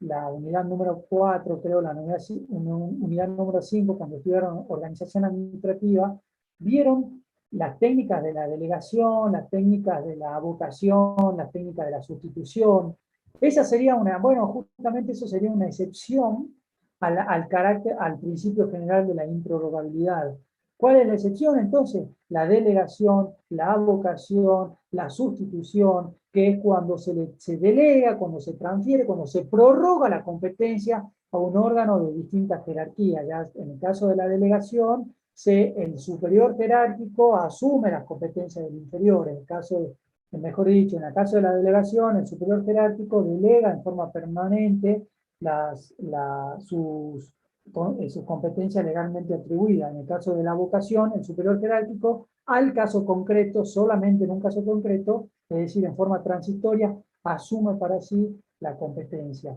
la unidad número 4, creo, la unidad número 5, cuando estudiaron organización administrativa, vieron las técnicas de la delegación, las técnicas de la avocación, las técnicas de la sustitución. Esa sería bueno, justamente eso sería una excepción al carácter, al principio general de la improrrogabilidad. ¿Cuál es la excepción entonces? La delegación, la avocación, la sustitución, que es cuando se delega, cuando se transfiere, cuando se prorroga la competencia a un órgano de distintas jerarquías. Ya en el caso de la delegación, el superior jerárquico asume las competencias del inferior. En el caso, mejor dicho, en el caso de la delegación, el superior jerárquico delega en forma permanente sus competencias legalmente atribuidas. En el caso de la vocación, el superior jerárquico, al caso concreto, solamente en un caso concreto, es decir, en forma transitoria, asume para sí la competencia.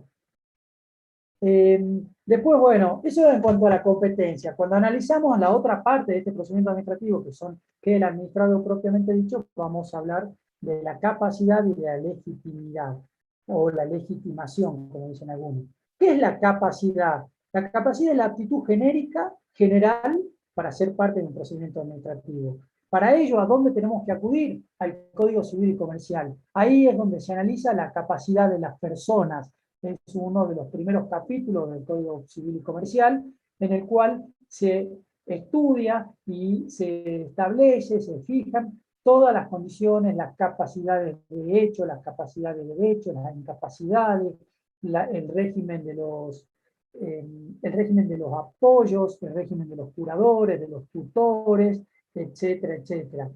Después, bueno, eso en cuanto a la competencia. Cuando analizamos la otra parte de este procedimiento administrativo, que es el administrado propiamente dicho, vamos a hablar de la capacidad y de la legitimidad, o la legitimación, como dicen algunos. ¿Qué es la capacidad? La capacidad es la aptitud genérica, general, para ser parte de un procedimiento administrativo. Para ello, ¿a dónde tenemos que acudir? Al Código Civil y Comercial. Ahí es donde se analiza la capacidad de las personas. Es uno de los primeros capítulos del Código Civil y Comercial, en el cual se estudia y se establece, se fijan todas las condiciones, las capacidades de hecho, las capacidades de derecho, las incapacidades, el régimen de los apoyos, el régimen de los curadores, de los tutores, etcétera, etcétera.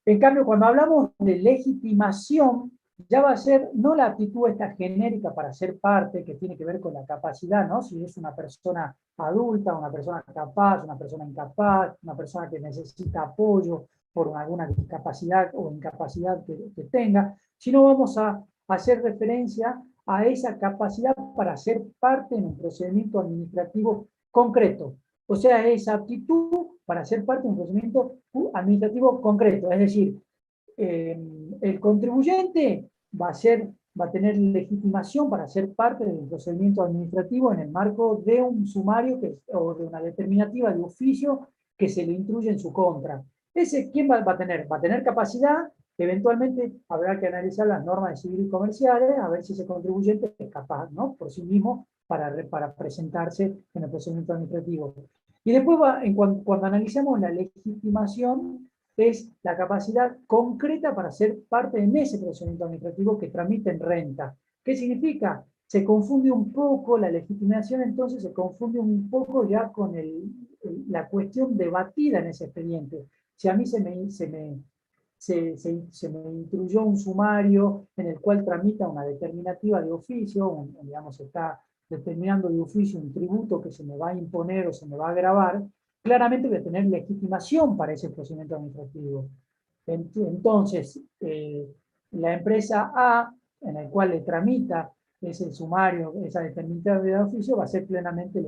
En cambio, cuando hablamos de legitimación, ya va a ser no la actitud esta genérica para ser parte, que tiene que ver con la capacidad, ¿no? Si es una persona adulta, una persona capaz, una persona incapaz, una persona que necesita apoyo por alguna discapacidad o incapacidad que tenga, sino vamos a hacer referencia a esa capacidad para ser parte en un procedimiento administrativo concreto. O sea, esa aptitud para ser parte de un procedimiento administrativo concreto. Es decir, el contribuyente va a tener legitimación para ser parte del procedimiento administrativo en el marco de un sumario o de una determinativa de oficio que se le instruye en su contra. ¿Quién va a tener? Va a tener capacidad. Eventualmente habrá que analizar las normas de civil y comerciales, a ver si ese contribuyente es capaz, ¿no?, por sí mismo, para presentarse en el procedimiento administrativo. Y después, cuando analizamos la legitimación, es la capacidad concreta para ser parte en ese procedimiento administrativo que tramite en renta. ¿Qué significa? Se confunde un poco la legitimación, entonces se confunde un poco ya con la cuestión debatida en ese expediente. Si a mí se me instruyó un sumario en el cual tramita una determinativa de oficio, digamos, está determinando de oficio un tributo que se me va a imponer o se me va a gravar, claramente voy a tener legitimación para ese procedimiento administrativo. Entonces, la empresa A, en el cual le tramita ese sumario, esa determinativa de oficio, va a estar plenamente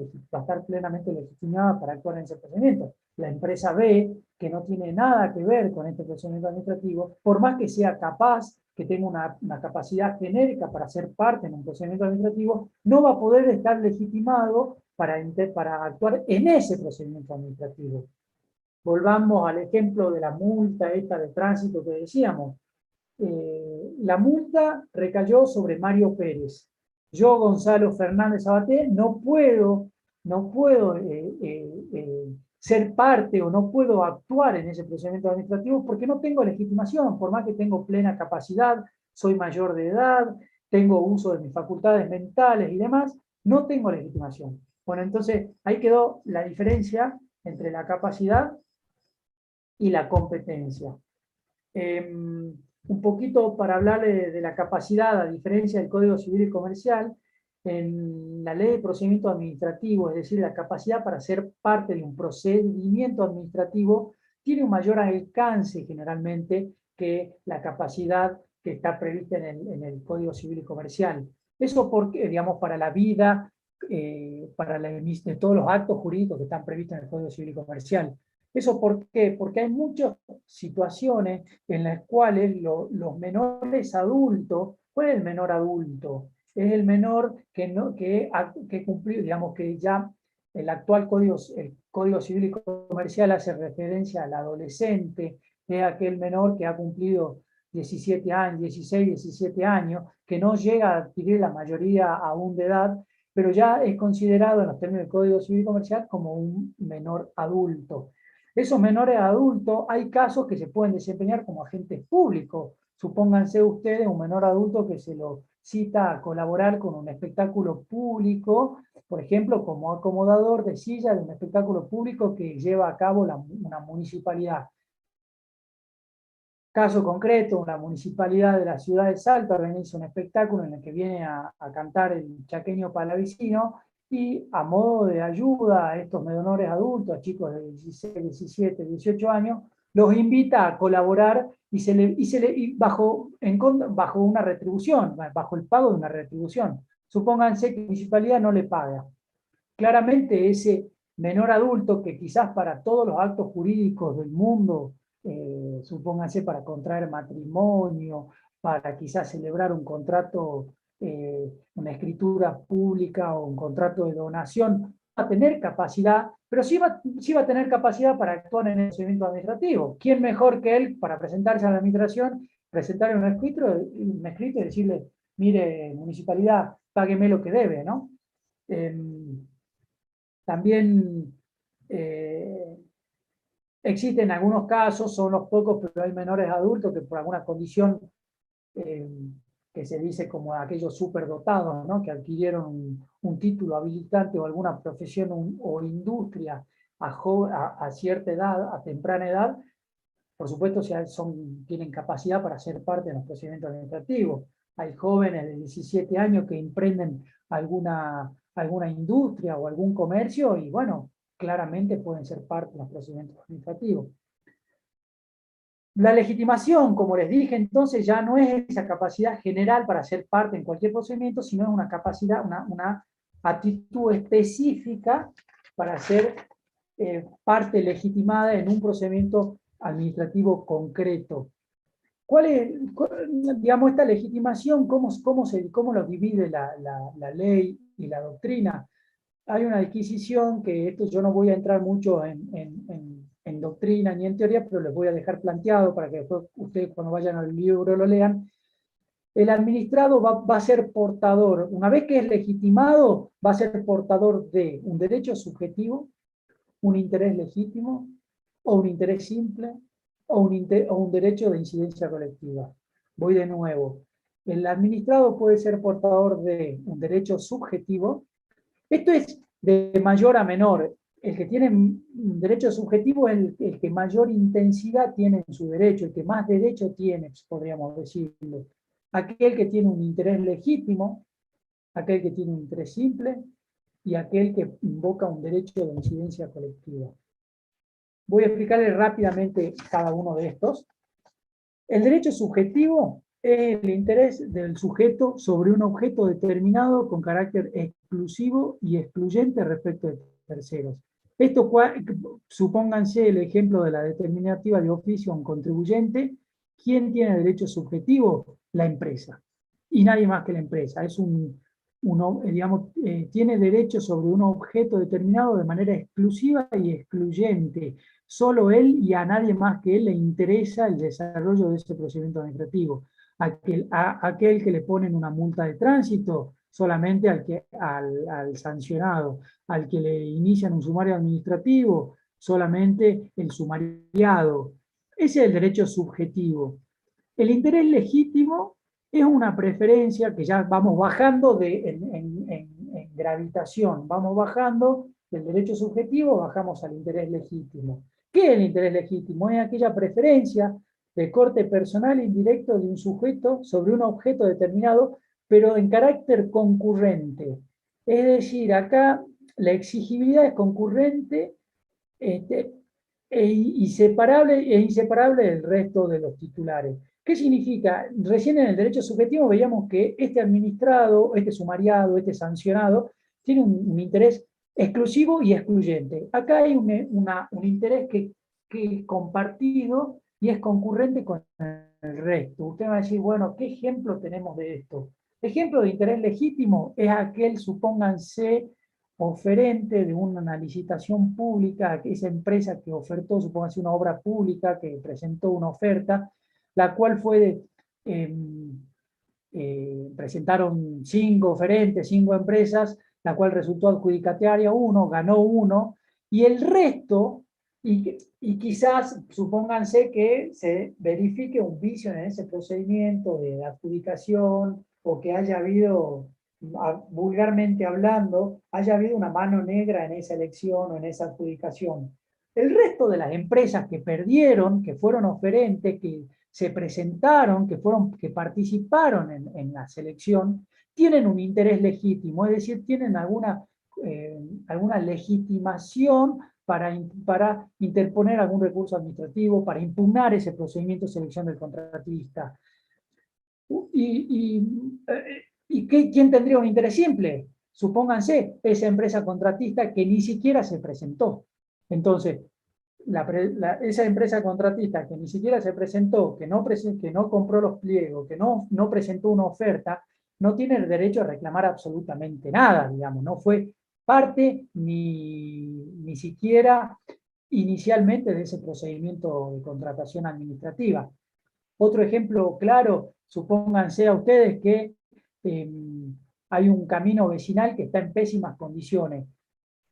legitimada para actuar en ese procedimiento. La empresa B, que no tiene nada que ver con este procedimiento administrativo, por más que sea capaz, que tenga una capacidad genérica para ser parte en un procedimiento administrativo, no va a poder estar legitimado para actuar en ese procedimiento administrativo. Volvamos al ejemplo de la multa esta de tránsito que decíamos. La multa recayó sobre Mario Pérez. Yo, Gonzalo Fernández Sabaté, no puedo ser parte o no puedo actuar en ese procedimiento administrativo porque no tengo legitimación, por más que tengo plena capacidad, soy mayor de edad, tengo uso de mis facultades mentales y demás, no tengo legitimación. Bueno, entonces ahí quedó la diferencia entre la capacidad y la competencia. Un poquito para hablar de la capacidad, a diferencia del Código Civil y Comercial, en la Ley de Procedimiento Administrativo, es decir, la capacidad para ser parte de un procedimiento administrativo, tiene un mayor alcance generalmente que la capacidad que está prevista en el Código Civil y Comercial. Eso porque, digamos, para la vida, de todos los actos jurídicos que están previstos en el Código Civil y Comercial. ¿Eso por qué? Porque hay muchas situaciones en las cuales los menores adultos, ¿cuál es el menor adulto? Es el menor que cumplió, digamos que ya el actual código, Código Civil y Comercial hace referencia al adolescente, es aquel menor que ha cumplido 17 años, 16, 17 años, que no llega a adquirir la mayoría aún de edad, pero ya es considerado en los términos del Código Civil y Comercial como un menor adulto. Esos menores adultos, hay casos que se pueden desempeñar como agentes públicos. Supónganse ustedes un menor adulto que se lo cita a colaborar con un espectáculo público, por ejemplo, como acomodador de silla de un espectáculo público que lleva a cabo una municipalidad. Caso concreto, la municipalidad de la ciudad de Salta organiza un espectáculo en el que viene a cantar el chaqueño palavicino y a modo de ayuda a estos menores adultos, chicos de 16, 17, 18 años, los invita a colaborar y bajo una retribución, bajo el pago de una retribución. Supónganse que la municipalidad no le paga. Claramente ese menor adulto que quizás para todos los actos jurídicos del mundo, supónganse para contraer matrimonio, para quizás celebrar un contrato, una escritura pública o un contrato de donación, va a tener capacidad, pero sí va a tener capacidad para actuar en el procedimiento administrativo. ¿Quién mejor que él para presentarse a la administración, presentarle un escrito y decirle, mire, municipalidad, págueme lo que debe, ¿no? También existen algunos casos, son los pocos, pero hay menores adultos que por alguna condición eh, que se dice como aquellos superdotados, ¿no? Que adquirieron un título habilitante o alguna profesión o industria a cierta edad, a temprana edad, por supuesto tienen capacidad para ser parte de los procedimientos administrativos. Hay jóvenes de 17 años que emprenden alguna industria o algún comercio y bueno, claramente pueden ser parte de los procedimientos administrativos. La legitimación, como les dije entonces, ya no es esa capacidad general para ser parte en cualquier procedimiento, sino es una capacidad, una actitud específica para ser parte legitimada en un procedimiento administrativo concreto. Digamos, esta legitimación, cómo lo divide la ley y la doctrina? Hay una adquisición que esto yo no voy a entrar mucho en doctrina ni en teoría, pero les voy a dejar planteado para que después ustedes cuando vayan al libro lo lean. El administrado va a ser portador, una vez que es legitimado, va a ser portador de un derecho subjetivo, un interés legítimo, o un interés simple, o un derecho de incidencia colectiva. Voy de nuevo. El administrado puede ser portador de un derecho subjetivo. Esto es de mayor a menor. El que tiene un derecho subjetivo es el que mayor intensidad tiene en su derecho, el que más derecho tiene, podríamos decirlo. Aquel que tiene un interés legítimo, aquel que tiene un interés simple y aquel que invoca un derecho de incidencia colectiva. Voy a explicarles rápidamente cada uno de estos. El derecho subjetivo es el interés del sujeto sobre un objeto determinado con carácter exclusivo y excluyente respecto de terceros. Esto, supónganse el ejemplo de la determinativa de oficio a un contribuyente. ¿Quién tiene derecho subjetivo? La empresa. Y nadie más que la empresa. Es tiene derecho sobre un objeto determinado de manera exclusiva y excluyente. Solo él y a nadie más que él le interesa el desarrollo de ese procedimiento administrativo. Aquel que le ponen una multa de tránsito, solamente al sancionado. Al que le inician un sumario administrativo, solamente el sumariado. Ese es el derecho subjetivo. El interés legítimo es una preferencia que ya vamos bajando en gravitación, vamos bajando del derecho subjetivo, bajamos al interés legítimo. ¿Qué es el interés legítimo? Es aquella preferencia de corte personal e indirecto de un sujeto sobre un objeto determinado, pero en carácter concurrente. Es decir, acá la exigibilidad es concurrente e inseparable del resto de los titulares. ¿Qué significa? Recién en el derecho subjetivo veíamos que este administrado, este sumariado, este sancionado, tiene un interés exclusivo y excluyente. Acá hay un interés que es compartido y es concurrente con el resto. Usted va a decir, bueno, ¿qué ejemplo tenemos de esto? Ejemplo de interés legítimo es aquel, supónganse, oferente de una licitación pública, esa empresa que ofertó, supóngase una obra pública, que presentó una oferta, la cual fue, presentaron 5 oferentes, 5 empresas, la cual resultó adjudicataria uno, ganó uno, y el resto, y quizás supónganse que se verifique un vicio en ese procedimiento de adjudicación, o que haya habido, vulgarmente hablando, haya habido una mano negra en esa elección o en esa adjudicación. El resto de las empresas que perdieron, que fueron oferentes, que se presentaron, que participaron en la selección, tienen un interés legítimo, es decir, tienen alguna legitimación para interponer algún recurso administrativo, para impugnar ese procedimiento de selección del contratista. ¿Quién tendría un interés simple? Supónganse, esa empresa contratista que ni siquiera se presentó. Entonces, esa empresa contratista que ni siquiera se presentó, que no compró los pliegos, que no presentó una oferta, no tiene el derecho a reclamar absolutamente nada, digamos, no fue parte ni siquiera inicialmente de ese procedimiento de contratación administrativa. Otro ejemplo claro, supónganse a ustedes que hay un camino vecinal que está en pésimas condiciones.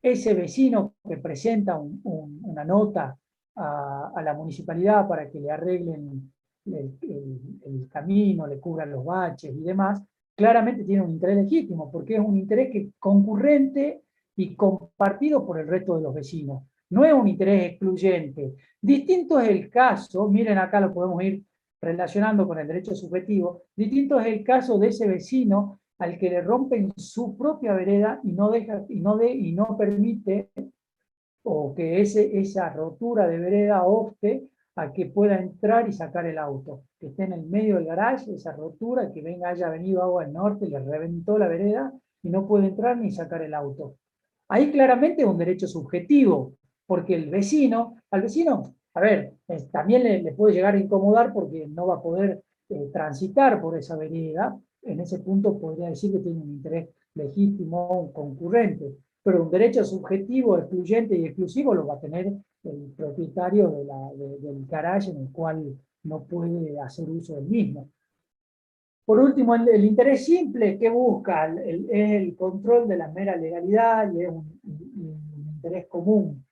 Ese vecino que presenta una nota a la municipalidad para que le arreglen el camino, le cubran los baches y demás, claramente tiene un interés legítimo, porque es un interés concurrente y compartido por el resto de los vecinos. No es un interés excluyente. Distinto es el caso, miren acá lo podemos ir relacionando con el derecho subjetivo, distinto es el caso de ese vecino al que le rompen su propia vereda y no permite, o que esa rotura de vereda opte a que pueda entrar y sacar el auto, que esté en el medio del garaje, esa rotura, que haya venido agua del norte, le reventó la vereda y no puede entrar ni sacar el auto. Ahí claramente es un derecho subjetivo, porque al vecino, a ver, también le puede llegar a incomodar porque no va a poder transitar por esa vereda. En ese punto podría decir que tiene un interés legítimo, concurrente, pero un derecho subjetivo, excluyente y exclusivo lo va a tener el propietario del garage en el cual no puede hacer uso del mismo. Por último, el interés simple que busca es el control de la mera legalidad y es un interés común.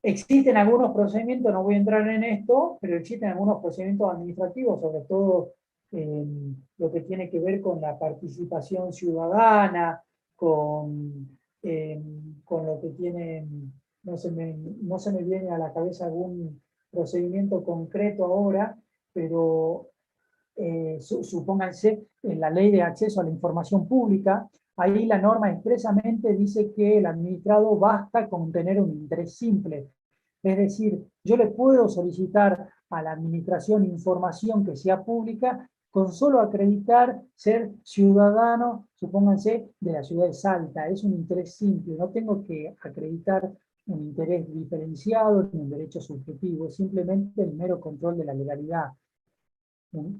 Existen algunos procedimientos, no voy a entrar en esto, pero existen algunos procedimientos administrativos, sobre todo lo que tiene que ver con la participación ciudadana, con lo que tiene, no se me viene a la cabeza algún procedimiento concreto ahora, pero supónganse en la ley de acceso a la información pública, ahí la norma expresamente dice que el administrado basta con tener un interés simple. Es decir, yo le puedo solicitar a la administración información que sea pública con solo acreditar ser ciudadano, supónganse, de la ciudad de Salta. Es un interés simple, no tengo que acreditar un interés diferenciado ni un derecho subjetivo, es simplemente el mero control de la legalidad.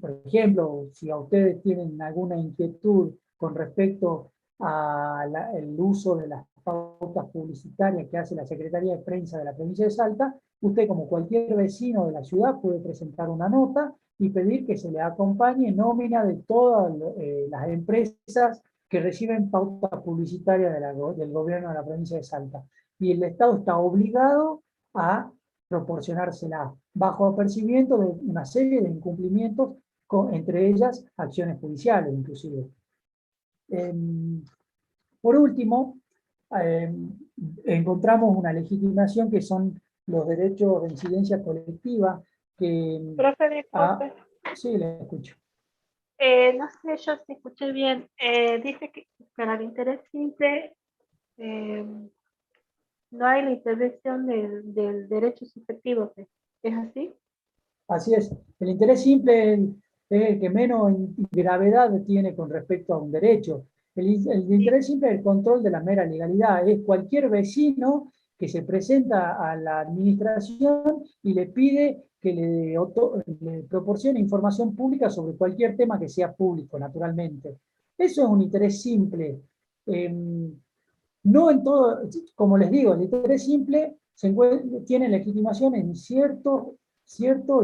Por ejemplo, si a ustedes tienen alguna inquietud con respecto al uso de las pautas publicitarias que hace la Secretaría de Prensa de la provincia de Salta, usted, como cualquier vecino de la ciudad, puede presentar una nota y pedir que se le acompañe nómina de todas las empresas que reciben pautas publicitarias del gobierno de la provincia de Salta. Y el Estado está obligado a proporcionársela bajo apercibimiento de una serie de incumplimientos, entre ellas acciones judiciales inclusive. Por último, encontramos una legitimación que son los derechos de incidencia colectiva que... Profe, disculpe. Sí, le escucho. No sé yo si escuché bien. Dice que para el interés simple no hay la intervención del derecho subjetivo. ¿Es así? Así es. El interés simple es el que menos gravedad tiene con respecto a un derecho. El interés simple es el control de la mera legalidad. Es cualquier vecino que se presenta a la administración y le pide que le proporcione información pública sobre cualquier tema que sea público, naturalmente. Eso es un interés simple. No en todo, como les digo, el interés simple tiene legitimación en ciertos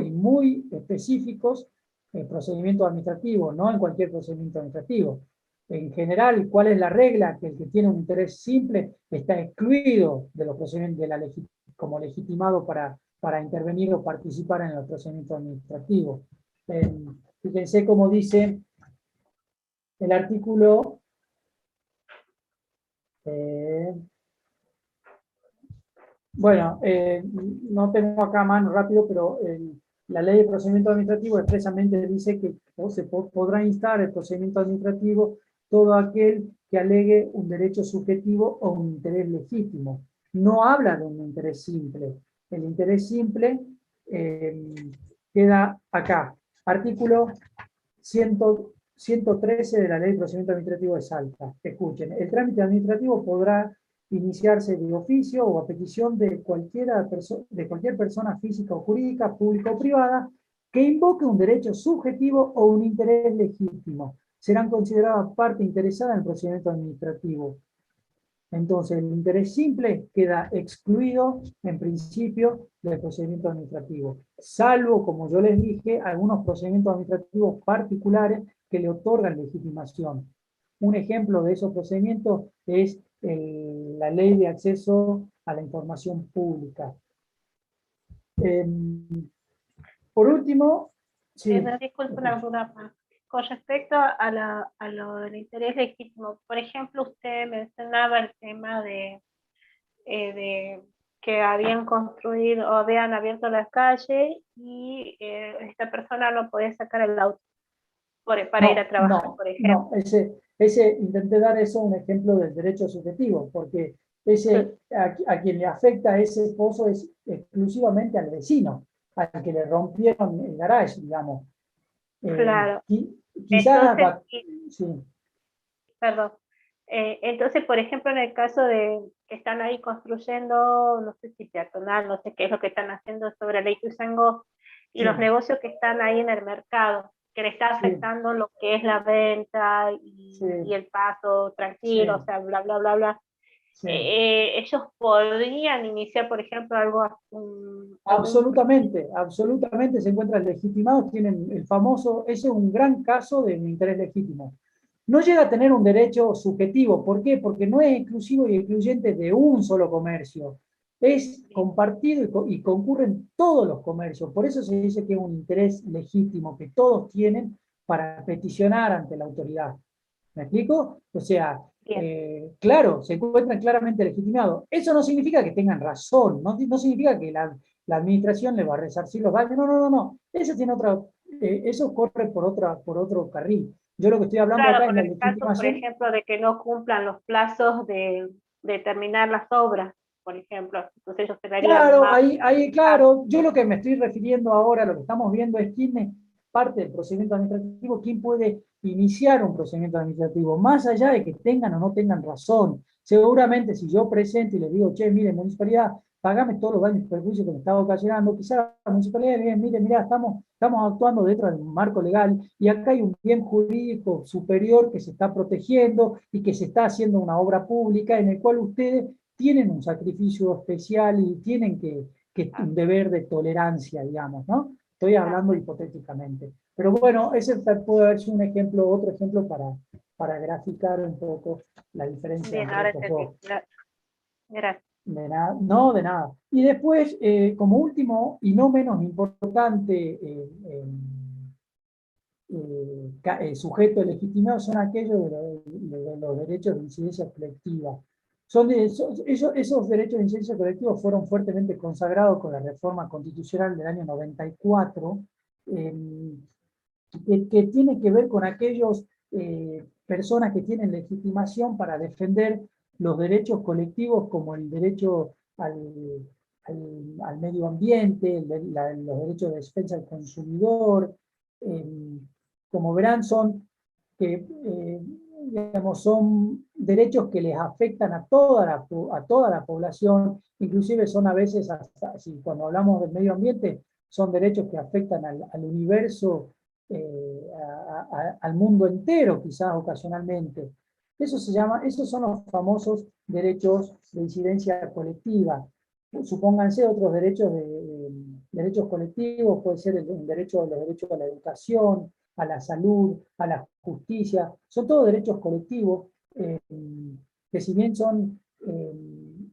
y muy específicos procedimientos administrativos, no en cualquier procedimiento administrativo. En general, ¿cuál es la regla? Que el que tiene un interés simple está excluido de los procedimientos como legitimado para intervenir o participar en los procedimientos administrativos. Fíjense cómo dice el artículo bueno, no tengo acá a mano rápido, pero la ley de procedimiento administrativo expresamente dice que se podrá instar el procedimiento administrativo todo aquel que alegue un derecho subjetivo o un interés legítimo. No habla de un interés simple. El interés simple queda acá. Artículo 113 de la ley de procedimiento administrativo de Salta. Escuchen, el trámite administrativo podrá iniciarse de oficio o a petición de cualquier persona física o jurídica, pública o privada, que invoque un derecho subjetivo o un interés legítimo. Serán consideradas parte interesada en el procedimiento administrativo. Entonces, el interés simple queda excluido, en principio, del procedimiento administrativo, salvo, como yo les dije, algunos procedimientos administrativos particulares que le otorgan legitimación. Un ejemplo de esos procedimientos es la ley de acceso a la información pública. Por último, sí. Disculpen alguna más. Con respecto a lo del interés legítimo, por ejemplo, usted mencionaba el tema de que habían construido o habían abierto la calle y esta persona no podía sacar el auto para ir a trabajar, por ejemplo. No, intenté dar eso un ejemplo del derecho subjetivo, porque a quien le afecta ese pozo es exclusivamente al vecino, al que le rompieron el garage, digamos. Claro. Quizás, entonces, sí. Perdón. Entonces, por ejemplo, en el caso de que están ahí construyendo, no sé si peatonal, no sé qué es lo que están haciendo sobre la Ituzaingó, y Sí. los negocios que están ahí en el mercado, que le está afectando lo que es la venta y el paso tranquilo, o sea, bla, bla, bla, bla. Ellos podrían iniciar, por ejemplo, Absolutamente se encuentran legitimados, tienen el famoso, ese es un gran caso de un interés legítimo. No llega a tener un derecho subjetivo, ¿por qué? Porque no es exclusivo y excluyente de un solo comercio, es compartido y concurren todos los comercios, por eso se dice que es un interés legítimo que todos tienen para peticionar ante la autoridad. ¿Me explico? O sea, claro, se encuentran claramente legitimados. Eso no significa que tengan razón, no significa que la administración le va a resarcir los daños. No. Eso tiene eso corre por otro carril. Yo lo que estoy hablando acá es la legitimación. Caso, por ejemplo, de que no cumplan los plazos de terminar las obras, por ejemplo. Entonces ellos Claro, claro, yo lo que me estoy refiriendo ahora, lo que estamos viendo es quién es parte del procedimiento administrativo, quién puede iniciar un procedimiento administrativo, más allá de que tengan o no tengan razón. Seguramente si yo presento y les digo, che, mire, municipalidad, pagame todos los daños y perjuicios que me estaba ocasionando, quizás la municipalidad le diga, mire, estamos actuando dentro de un marco legal y acá hay un bien jurídico superior que se está protegiendo y que se está haciendo una obra pública en el cual ustedes tienen un sacrificio especial y tienen que un deber de tolerancia, digamos, ¿no? Estoy hablando hipotéticamente. Pero bueno, ese puede haber sido un ejemplo, otro ejemplo para graficar un poco la diferencia. Bien, ahora entendí. Gracias. De nada, no, de nada. Y después, como último y no menos importante sujeto legitimado son aquellos de los derechos de incidencia colectiva. Esos derechos de incidencia colectiva fueron fuertemente consagrados con la reforma constitucional del año 94, que tiene que ver con aquellos personas que tienen legitimación para defender los derechos colectivos como el derecho al medio ambiente, los derechos de defensa del consumidor. Como verán, digamos, son derechos que les afectan a toda la población, inclusive son a veces, cuando hablamos del medio ambiente, son derechos que afectan al universo, al mundo entero, quizás ocasionalmente. Esos son los famosos derechos de incidencia colectiva. Supónganse otros derechos, derechos colectivos, puede ser los derechos a la educación, a la salud, a la justicia. Son todos derechos colectivos que si bien son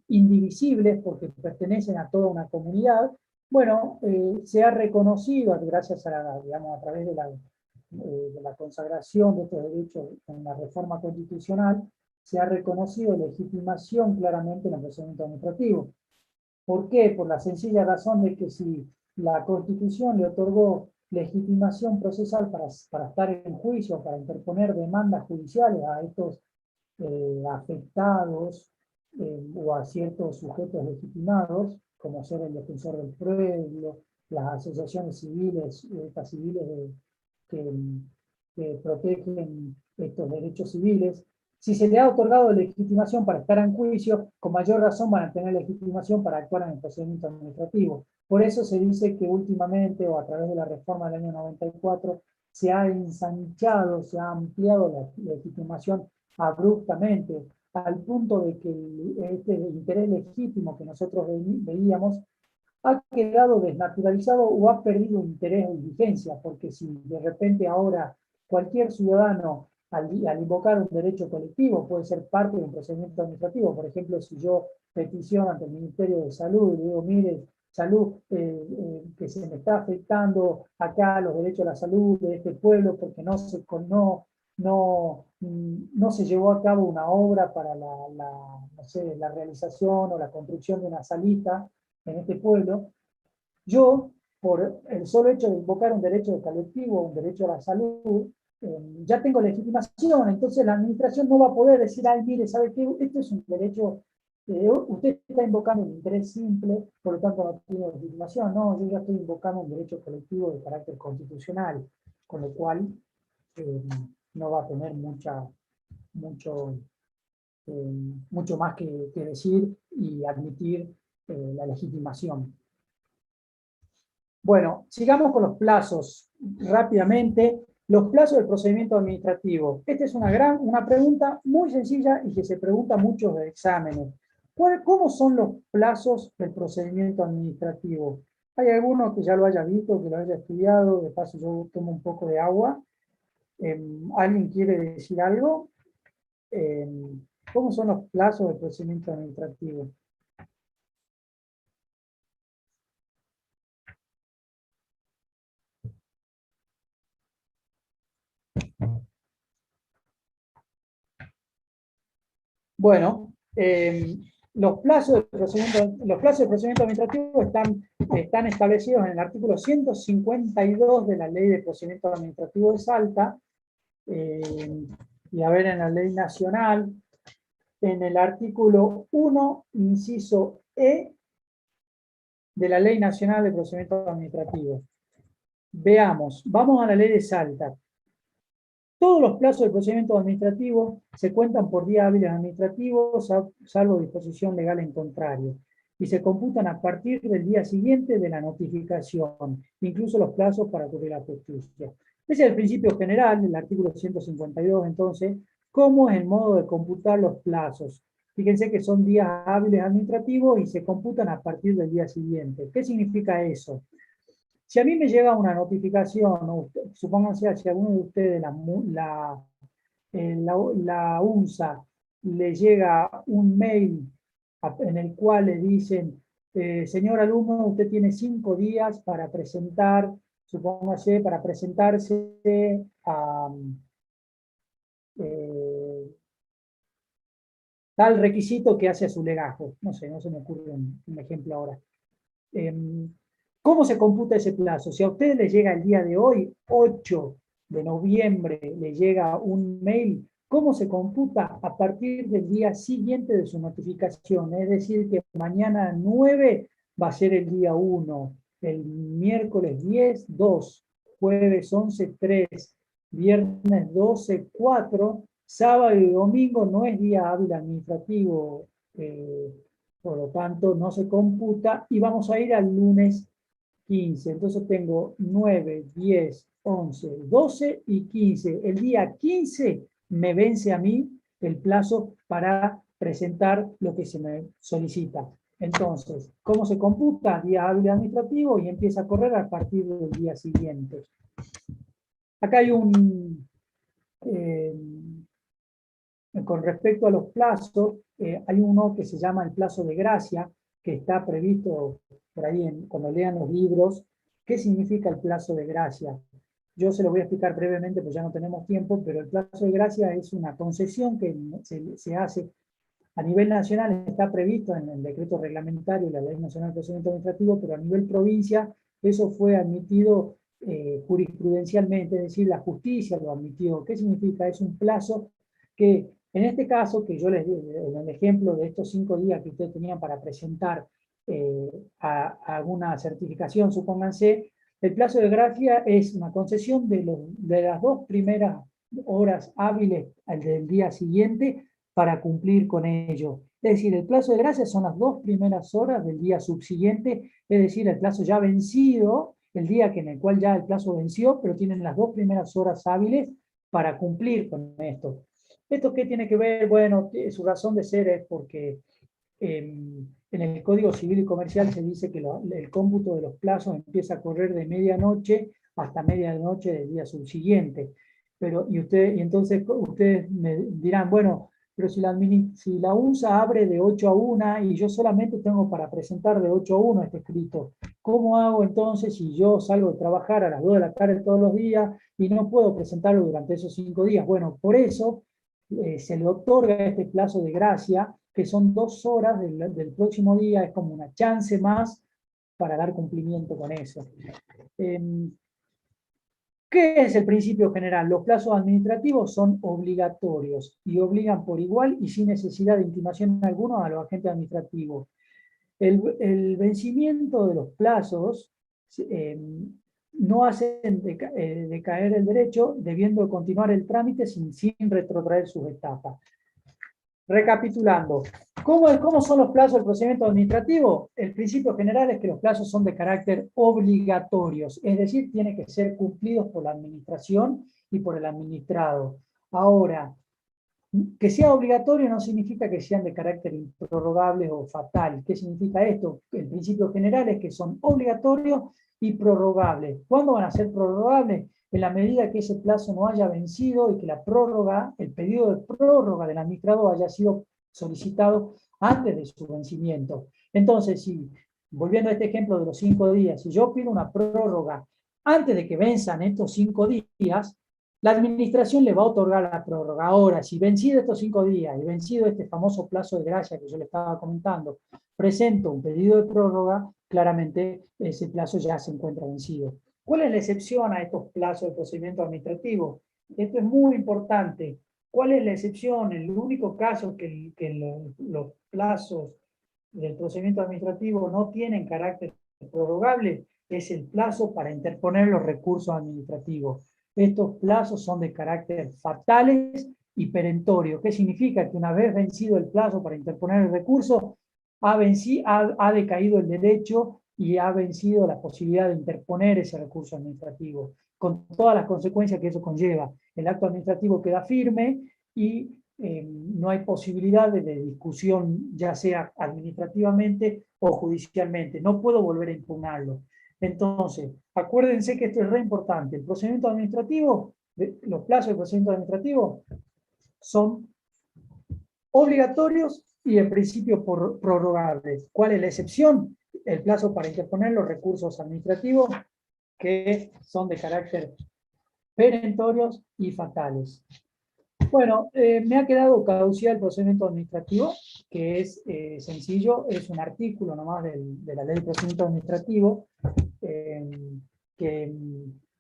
indivisibles porque pertenecen a toda una comunidad, bueno, se ha reconocido, gracias a, digamos, a través de la consagración de estos derechos en la reforma constitucional, se ha reconocido legitimación claramente en el procedimiento administrativo. ¿Por qué? Por la sencilla razón de que si la Constitución le otorgó legitimación procesal para estar en juicio, para interponer demandas judiciales a estos afectados o a ciertos sujetos legitimados, como ser el defensor del pueblo, las asociaciones civiles, estas civiles que protegen estos derechos civiles. Si se le ha otorgado legitimación para estar en juicio, con mayor razón van a tener legitimación para actuar en el procedimiento administrativo. Por eso se dice que últimamente, o a través de la reforma del año 94, se ha ensanchado, se ha ampliado la legitimación abruptamente, al punto de que este interés legítimo que nosotros veíamos ha quedado desnaturalizado o ha perdido interés y vigencia, porque si de repente ahora cualquier ciudadano al invocar un derecho colectivo puede ser parte de un procedimiento administrativo. Por ejemplo, si yo peticiono ante el Ministerio de Salud y digo, mire, salud, que se me está afectando acá los derechos a la salud de este pueblo porque no se llevó a cabo una obra para no sé, la realización o la construcción de una salita en este pueblo, yo, por el solo hecho de invocar un derecho colectivo, un derecho a la salud, ya tengo legitimación, entonces la administración no va a poder decir, ay, mire, ¿sabe qué? Este es un derecho, usted está invocando un interés simple, por lo tanto no tiene legitimación. No, yo ya estoy invocando un derecho colectivo de carácter constitucional, con lo cual no va a tener mucho más que decir y admitir la legitimación. Bueno, sigamos con los plazos rápidamente. Los plazos del procedimiento administrativo. Esta es una pregunta muy sencilla y que se pregunta en muchos exámenes. ¿Cómo son los plazos del procedimiento administrativo? Hay algunos que ya lo haya visto, que lo haya estudiado, de paso yo tomo un poco de agua. ¿Alguien quiere decir algo? ¿Cómo son los plazos del procedimiento administrativo? Bueno, los plazos del procedimiento administrativo están establecidos en el artículo 152 de la Ley de Procedimiento Administrativo de Salta, y a ver, en la Ley Nacional, en el artículo 1, inciso E, de la Ley Nacional de Procedimiento Administrativo. Veamos, vamos a la Ley de Salta. Todos los plazos del procedimiento administrativo se cuentan por días hábiles administrativos, salvo disposición legal en contrario, y se computan a partir del día siguiente de la notificación, incluso los plazos para ocurrir la justicia. Ese es el principio general del artículo 152, entonces, ¿cómo es el modo de computar los plazos? Fíjense que son días hábiles administrativos y se computan a partir del día siguiente. ¿Qué significa eso? Si a mí me llega una notificación, supónganse si a alguno de ustedes la UNSA le llega un mail en el cual le dicen, señor alumno, usted tiene 5 días para presentar, supóngase, para presentarse a tal requisito que hace a su legajo. No sé, no se me ocurre un ejemplo ahora. ¿Cómo se computa ese plazo? Si a ustedes les llega el día de hoy, 8 de noviembre, le llega un mail, ¿cómo se computa? A partir del día siguiente de su notificación. Es decir, que mañana 9 va a ser el día 1, el miércoles 10, 2, jueves 11, 3, viernes 12, 4, sábado y domingo no es día hábil administrativo, por lo tanto no se computa, y vamos a ir al lunes 15. Entonces tengo 9, 10, 11, 12 y 15. El día 15 me vence a mí el plazo para presentar lo que se me solicita. Entonces, ¿cómo se computa? Día hábil administrativo y empieza a correr a partir del día siguiente. Acá hay con respecto a los plazos, hay uno que se llama el plazo de gracia, que está previsto por ahí cuando lean los libros. ¿Qué significa el plazo de gracia? Yo se lo voy a explicar brevemente, porque ya no tenemos tiempo, pero el plazo de gracia es una concesión que se hace a nivel nacional, está previsto en el decreto reglamentario y la Ley Nacional de Procedimiento Administrativo, pero a nivel provincia eso fue admitido jurisprudencialmente, es decir, la justicia lo admitió. ¿Qué significa? Es un plazo que, en este caso, que yo les di, en el ejemplo de estos 5 días que ustedes tenían para presentar a alguna certificación, supónganse, el plazo de gracia es una concesión de las 2 primeras horas hábiles del día siguiente para cumplir con ello. Es decir, el plazo de gracia son las 2 primeras horas del día subsiguiente, es decir, el plazo ya vencido, el día en el cual ya el plazo venció, pero tienen las 2 primeras horas hábiles para cumplir con esto. ¿Esto qué tiene que ver? Bueno, su razón de ser es porque en el Código Civil y Comercial se dice que el cómputo de los plazos empieza a correr de medianoche hasta medianoche del día subsiguiente. Y entonces ustedes me dirán, bueno, pero si la UNSA abre de 8 a 1 y yo solamente tengo para presentar de 8 a 1 este escrito, ¿cómo hago entonces si yo salgo de trabajar a las 2 de la tarde todos los días y no puedo presentarlo durante esos 5 días? Bueno, por eso se le otorga este plazo de gracia, que son 2 horas del próximo día, es como una chance más para dar cumplimiento con eso. ¿Qué es el principio general? Los plazos administrativos son obligatorios y obligan por igual y sin necesidad de intimación alguna a los agentes administrativos. El vencimiento de los plazos no hacen decaer el derecho, debiendo continuar el trámite sin retrotraer sus etapas. Recapitulando, ¿cómo son los plazos del procedimiento administrativo? El principio general es que los plazos son de carácter obligatorios, es decir, tienen que ser cumplidos por la administración y por el administrado. Ahora, que sea obligatorio no significa que sean de carácter improrrogable o fatal. ¿Qué significa esto? El principio general es que son obligatorios y prorrogables. ¿Cuándo van a ser prorrogables? En la medida que ese plazo no haya vencido y que la prórroga, el pedido de prórroga del administrador haya sido solicitado antes de su vencimiento. Entonces, volviendo a este ejemplo de los 5 días, si yo pido una prórroga antes de que venzan estos 5 días, la administración le va a otorgar la prórroga. Ahora, si vencido estos 5 días y vencido este famoso plazo de gracia que yo le estaba comentando, presento un pedido de prórroga, claramente ese plazo ya se encuentra vencido. ¿Cuál es la excepción a estos plazos de procedimiento administrativo? Esto es muy importante. ¿Cuál es la excepción? El único caso que los plazos del procedimiento administrativo no tienen carácter prorrogable es el plazo para interponer los recursos administrativos. Estos plazos son de carácter fatales y perentorios. ¿Qué significa? Que una vez vencido el plazo para interponer el recurso, ha decaído el derecho y ha vencido la posibilidad de interponer ese recurso administrativo, con todas las consecuencias que eso conlleva. El acto administrativo queda firme y no hay posibilidad de discusión, ya sea administrativamente o judicialmente. No puedo volver a impugnarlo. Entonces, acuérdense que esto es re importante. El procedimiento administrativo, los plazos del procedimiento administrativo son obligatorios y en principio prorrogables. ¿Cuál es la excepción? El plazo para interponer los recursos administrativos que son de carácter perentorios y fatales. Bueno, me ha quedado caducidad el procedimiento administrativo, que es sencillo, es un artículo nomás de la ley de procedimiento administrativo, que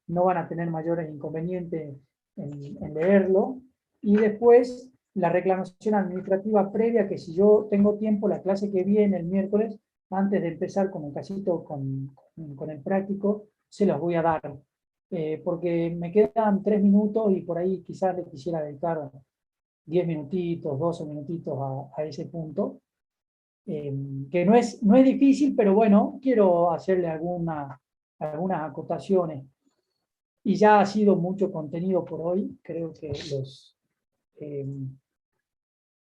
no van a tener mayores inconvenientes en leerlo. Y después la reclamación administrativa previa, que si yo tengo tiempo, la clase que viene el miércoles, antes de empezar con un casito con el práctico, se los voy a dar. Porque me quedan 3 minutos y por ahí quizás le quisiera dedicar 10 minutitos, 12 minutitos a ese punto, que no es difícil, pero bueno, quiero hacerle algunas acotaciones. Y ya ha sido mucho contenido por hoy, creo que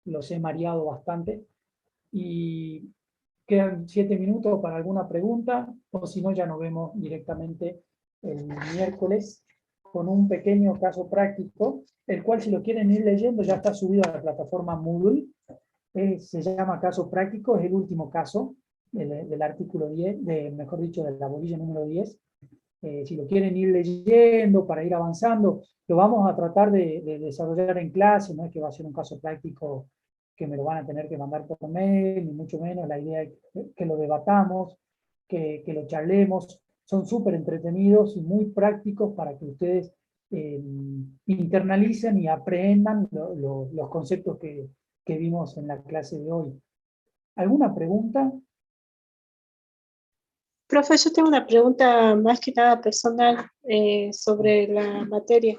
los he mareado bastante. Y quedan 7 minutos para alguna pregunta, o si no ya nos vemos directamente el miércoles con un pequeño caso práctico, el cual si lo quieren ir leyendo ya está subido a la plataforma Moodle. Se llama caso práctico, es el último caso del artículo 10, mejor dicho, de la bolilla número 10. Si lo quieren ir leyendo para ir avanzando, lo vamos a tratar de desarrollar en clase, no es que va a ser un caso práctico que me lo van a tener que mandar por mail, ni mucho menos. La idea es que lo debatamos, que lo charlemos. Son súper entretenidos y muy prácticos para que ustedes internalicen y aprendan los conceptos que vimos en la clase de hoy. ¿Alguna pregunta? Profe, yo tengo una pregunta más que nada personal sobre la materia.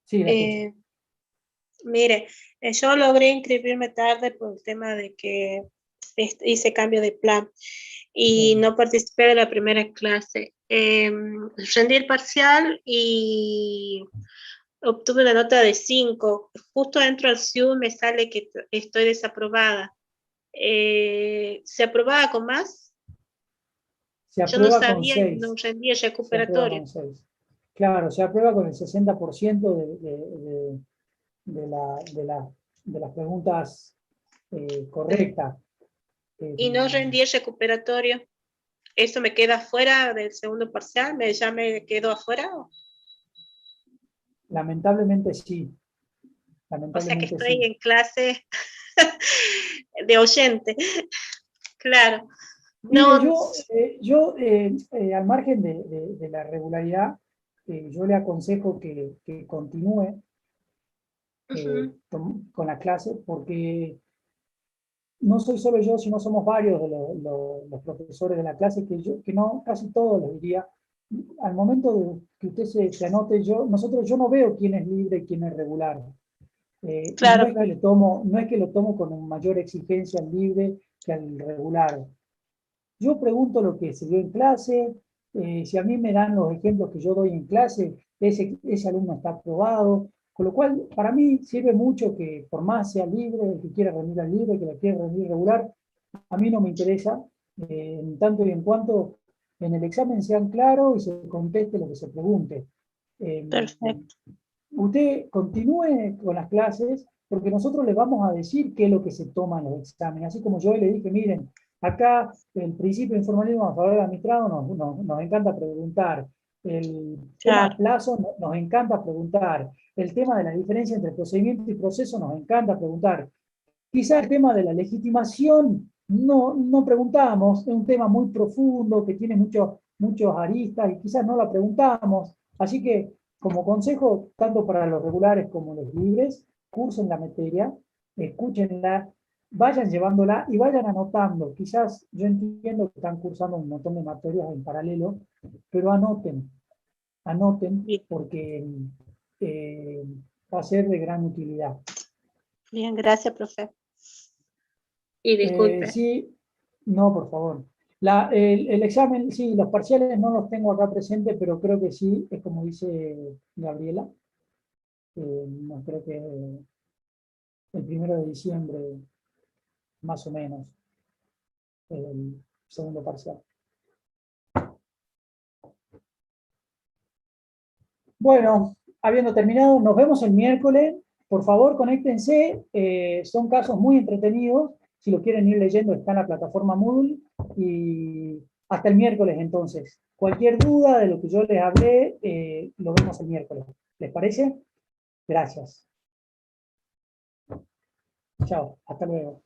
Sí, la escucho. Mire, yo logré inscribirme tarde por el tema de que hice cambio de plan y no participé de la primera clase. Rendí el parcial y obtuve una nota de 5. Justo entro al SIU me sale que estoy desaprobada. ¿Se aprobaba con más? Se Yo no aprueba con sabía y 6. no rendí el Se aprueba recuperatorio. con 6. Claro, se aprueba con el 60% de las preguntas correctas. Y no rendí el recuperatorio. ¿Eso me queda fuera del segundo parcial? ¿Ya me quedo afuera? Lamentablemente sí. O sea que Lamentablemente estoy sí. en clase de oyente. Claro. Mire, No, yo al margen de la regularidad, yo le aconsejo que continúe con la clase, porque no soy solo yo, sino somos varios de los profesores de la clase, que no, casi todos les diría, al momento de que usted se anote, yo no veo quién es libre y quién es regular. Y no claro, es que no es que lo tomo con mayor exigencia al libre que al regular. Yo pregunto lo que se dio en clase, si a mí me dan los ejemplos que yo doy en clase, ese alumno está aprobado, con lo cual para mí sirve mucho que por más sea libre, el que quiera rendir al libre, que lo quiera rendir regular, a mí no me interesa, en tanto y en cuanto en el examen sean claros y se conteste lo que se pregunte. perfecto. Usted continúe con las clases, porque nosotros les vamos a decir qué es lo que se toma en los exámenes. Así como yo le dije, miren, acá el principio de informalismo a favor del administrado nos encanta preguntar. El tema Claro. plazo nos encanta preguntar. El tema de la diferencia entre procedimiento y proceso nos encanta preguntar. Quizá el tema de la legitimación no preguntamos, es un tema muy profundo que tiene muchos aristas y quizás no la preguntamos. Así que, como consejo, tanto para los regulares como los libres, cursen la materia, escúchenla, vayan llevándola y vayan anotando. Quizás yo entiendo que están cursando un montón de materias en paralelo, pero anoten Bien, porque va a ser de gran utilidad. bien, gracias, profe. Y disculpe. Sí, no, por favor. El examen, sí, los parciales no los tengo acá presentes, pero creo que sí, es como dice Gabriela. No, creo que el 1 de diciembre, más o menos, el segundo parcial. Bueno, habiendo terminado, nos vemos el miércoles. Por favor, conéctense. Son casos muy entretenidos. Si lo quieren ir leyendo, está en la plataforma Moodle. Y hasta el miércoles, entonces. Cualquier duda de lo que yo les hablé, lo vemos el miércoles. ¿Les parece? Gracias. Chao, hasta luego.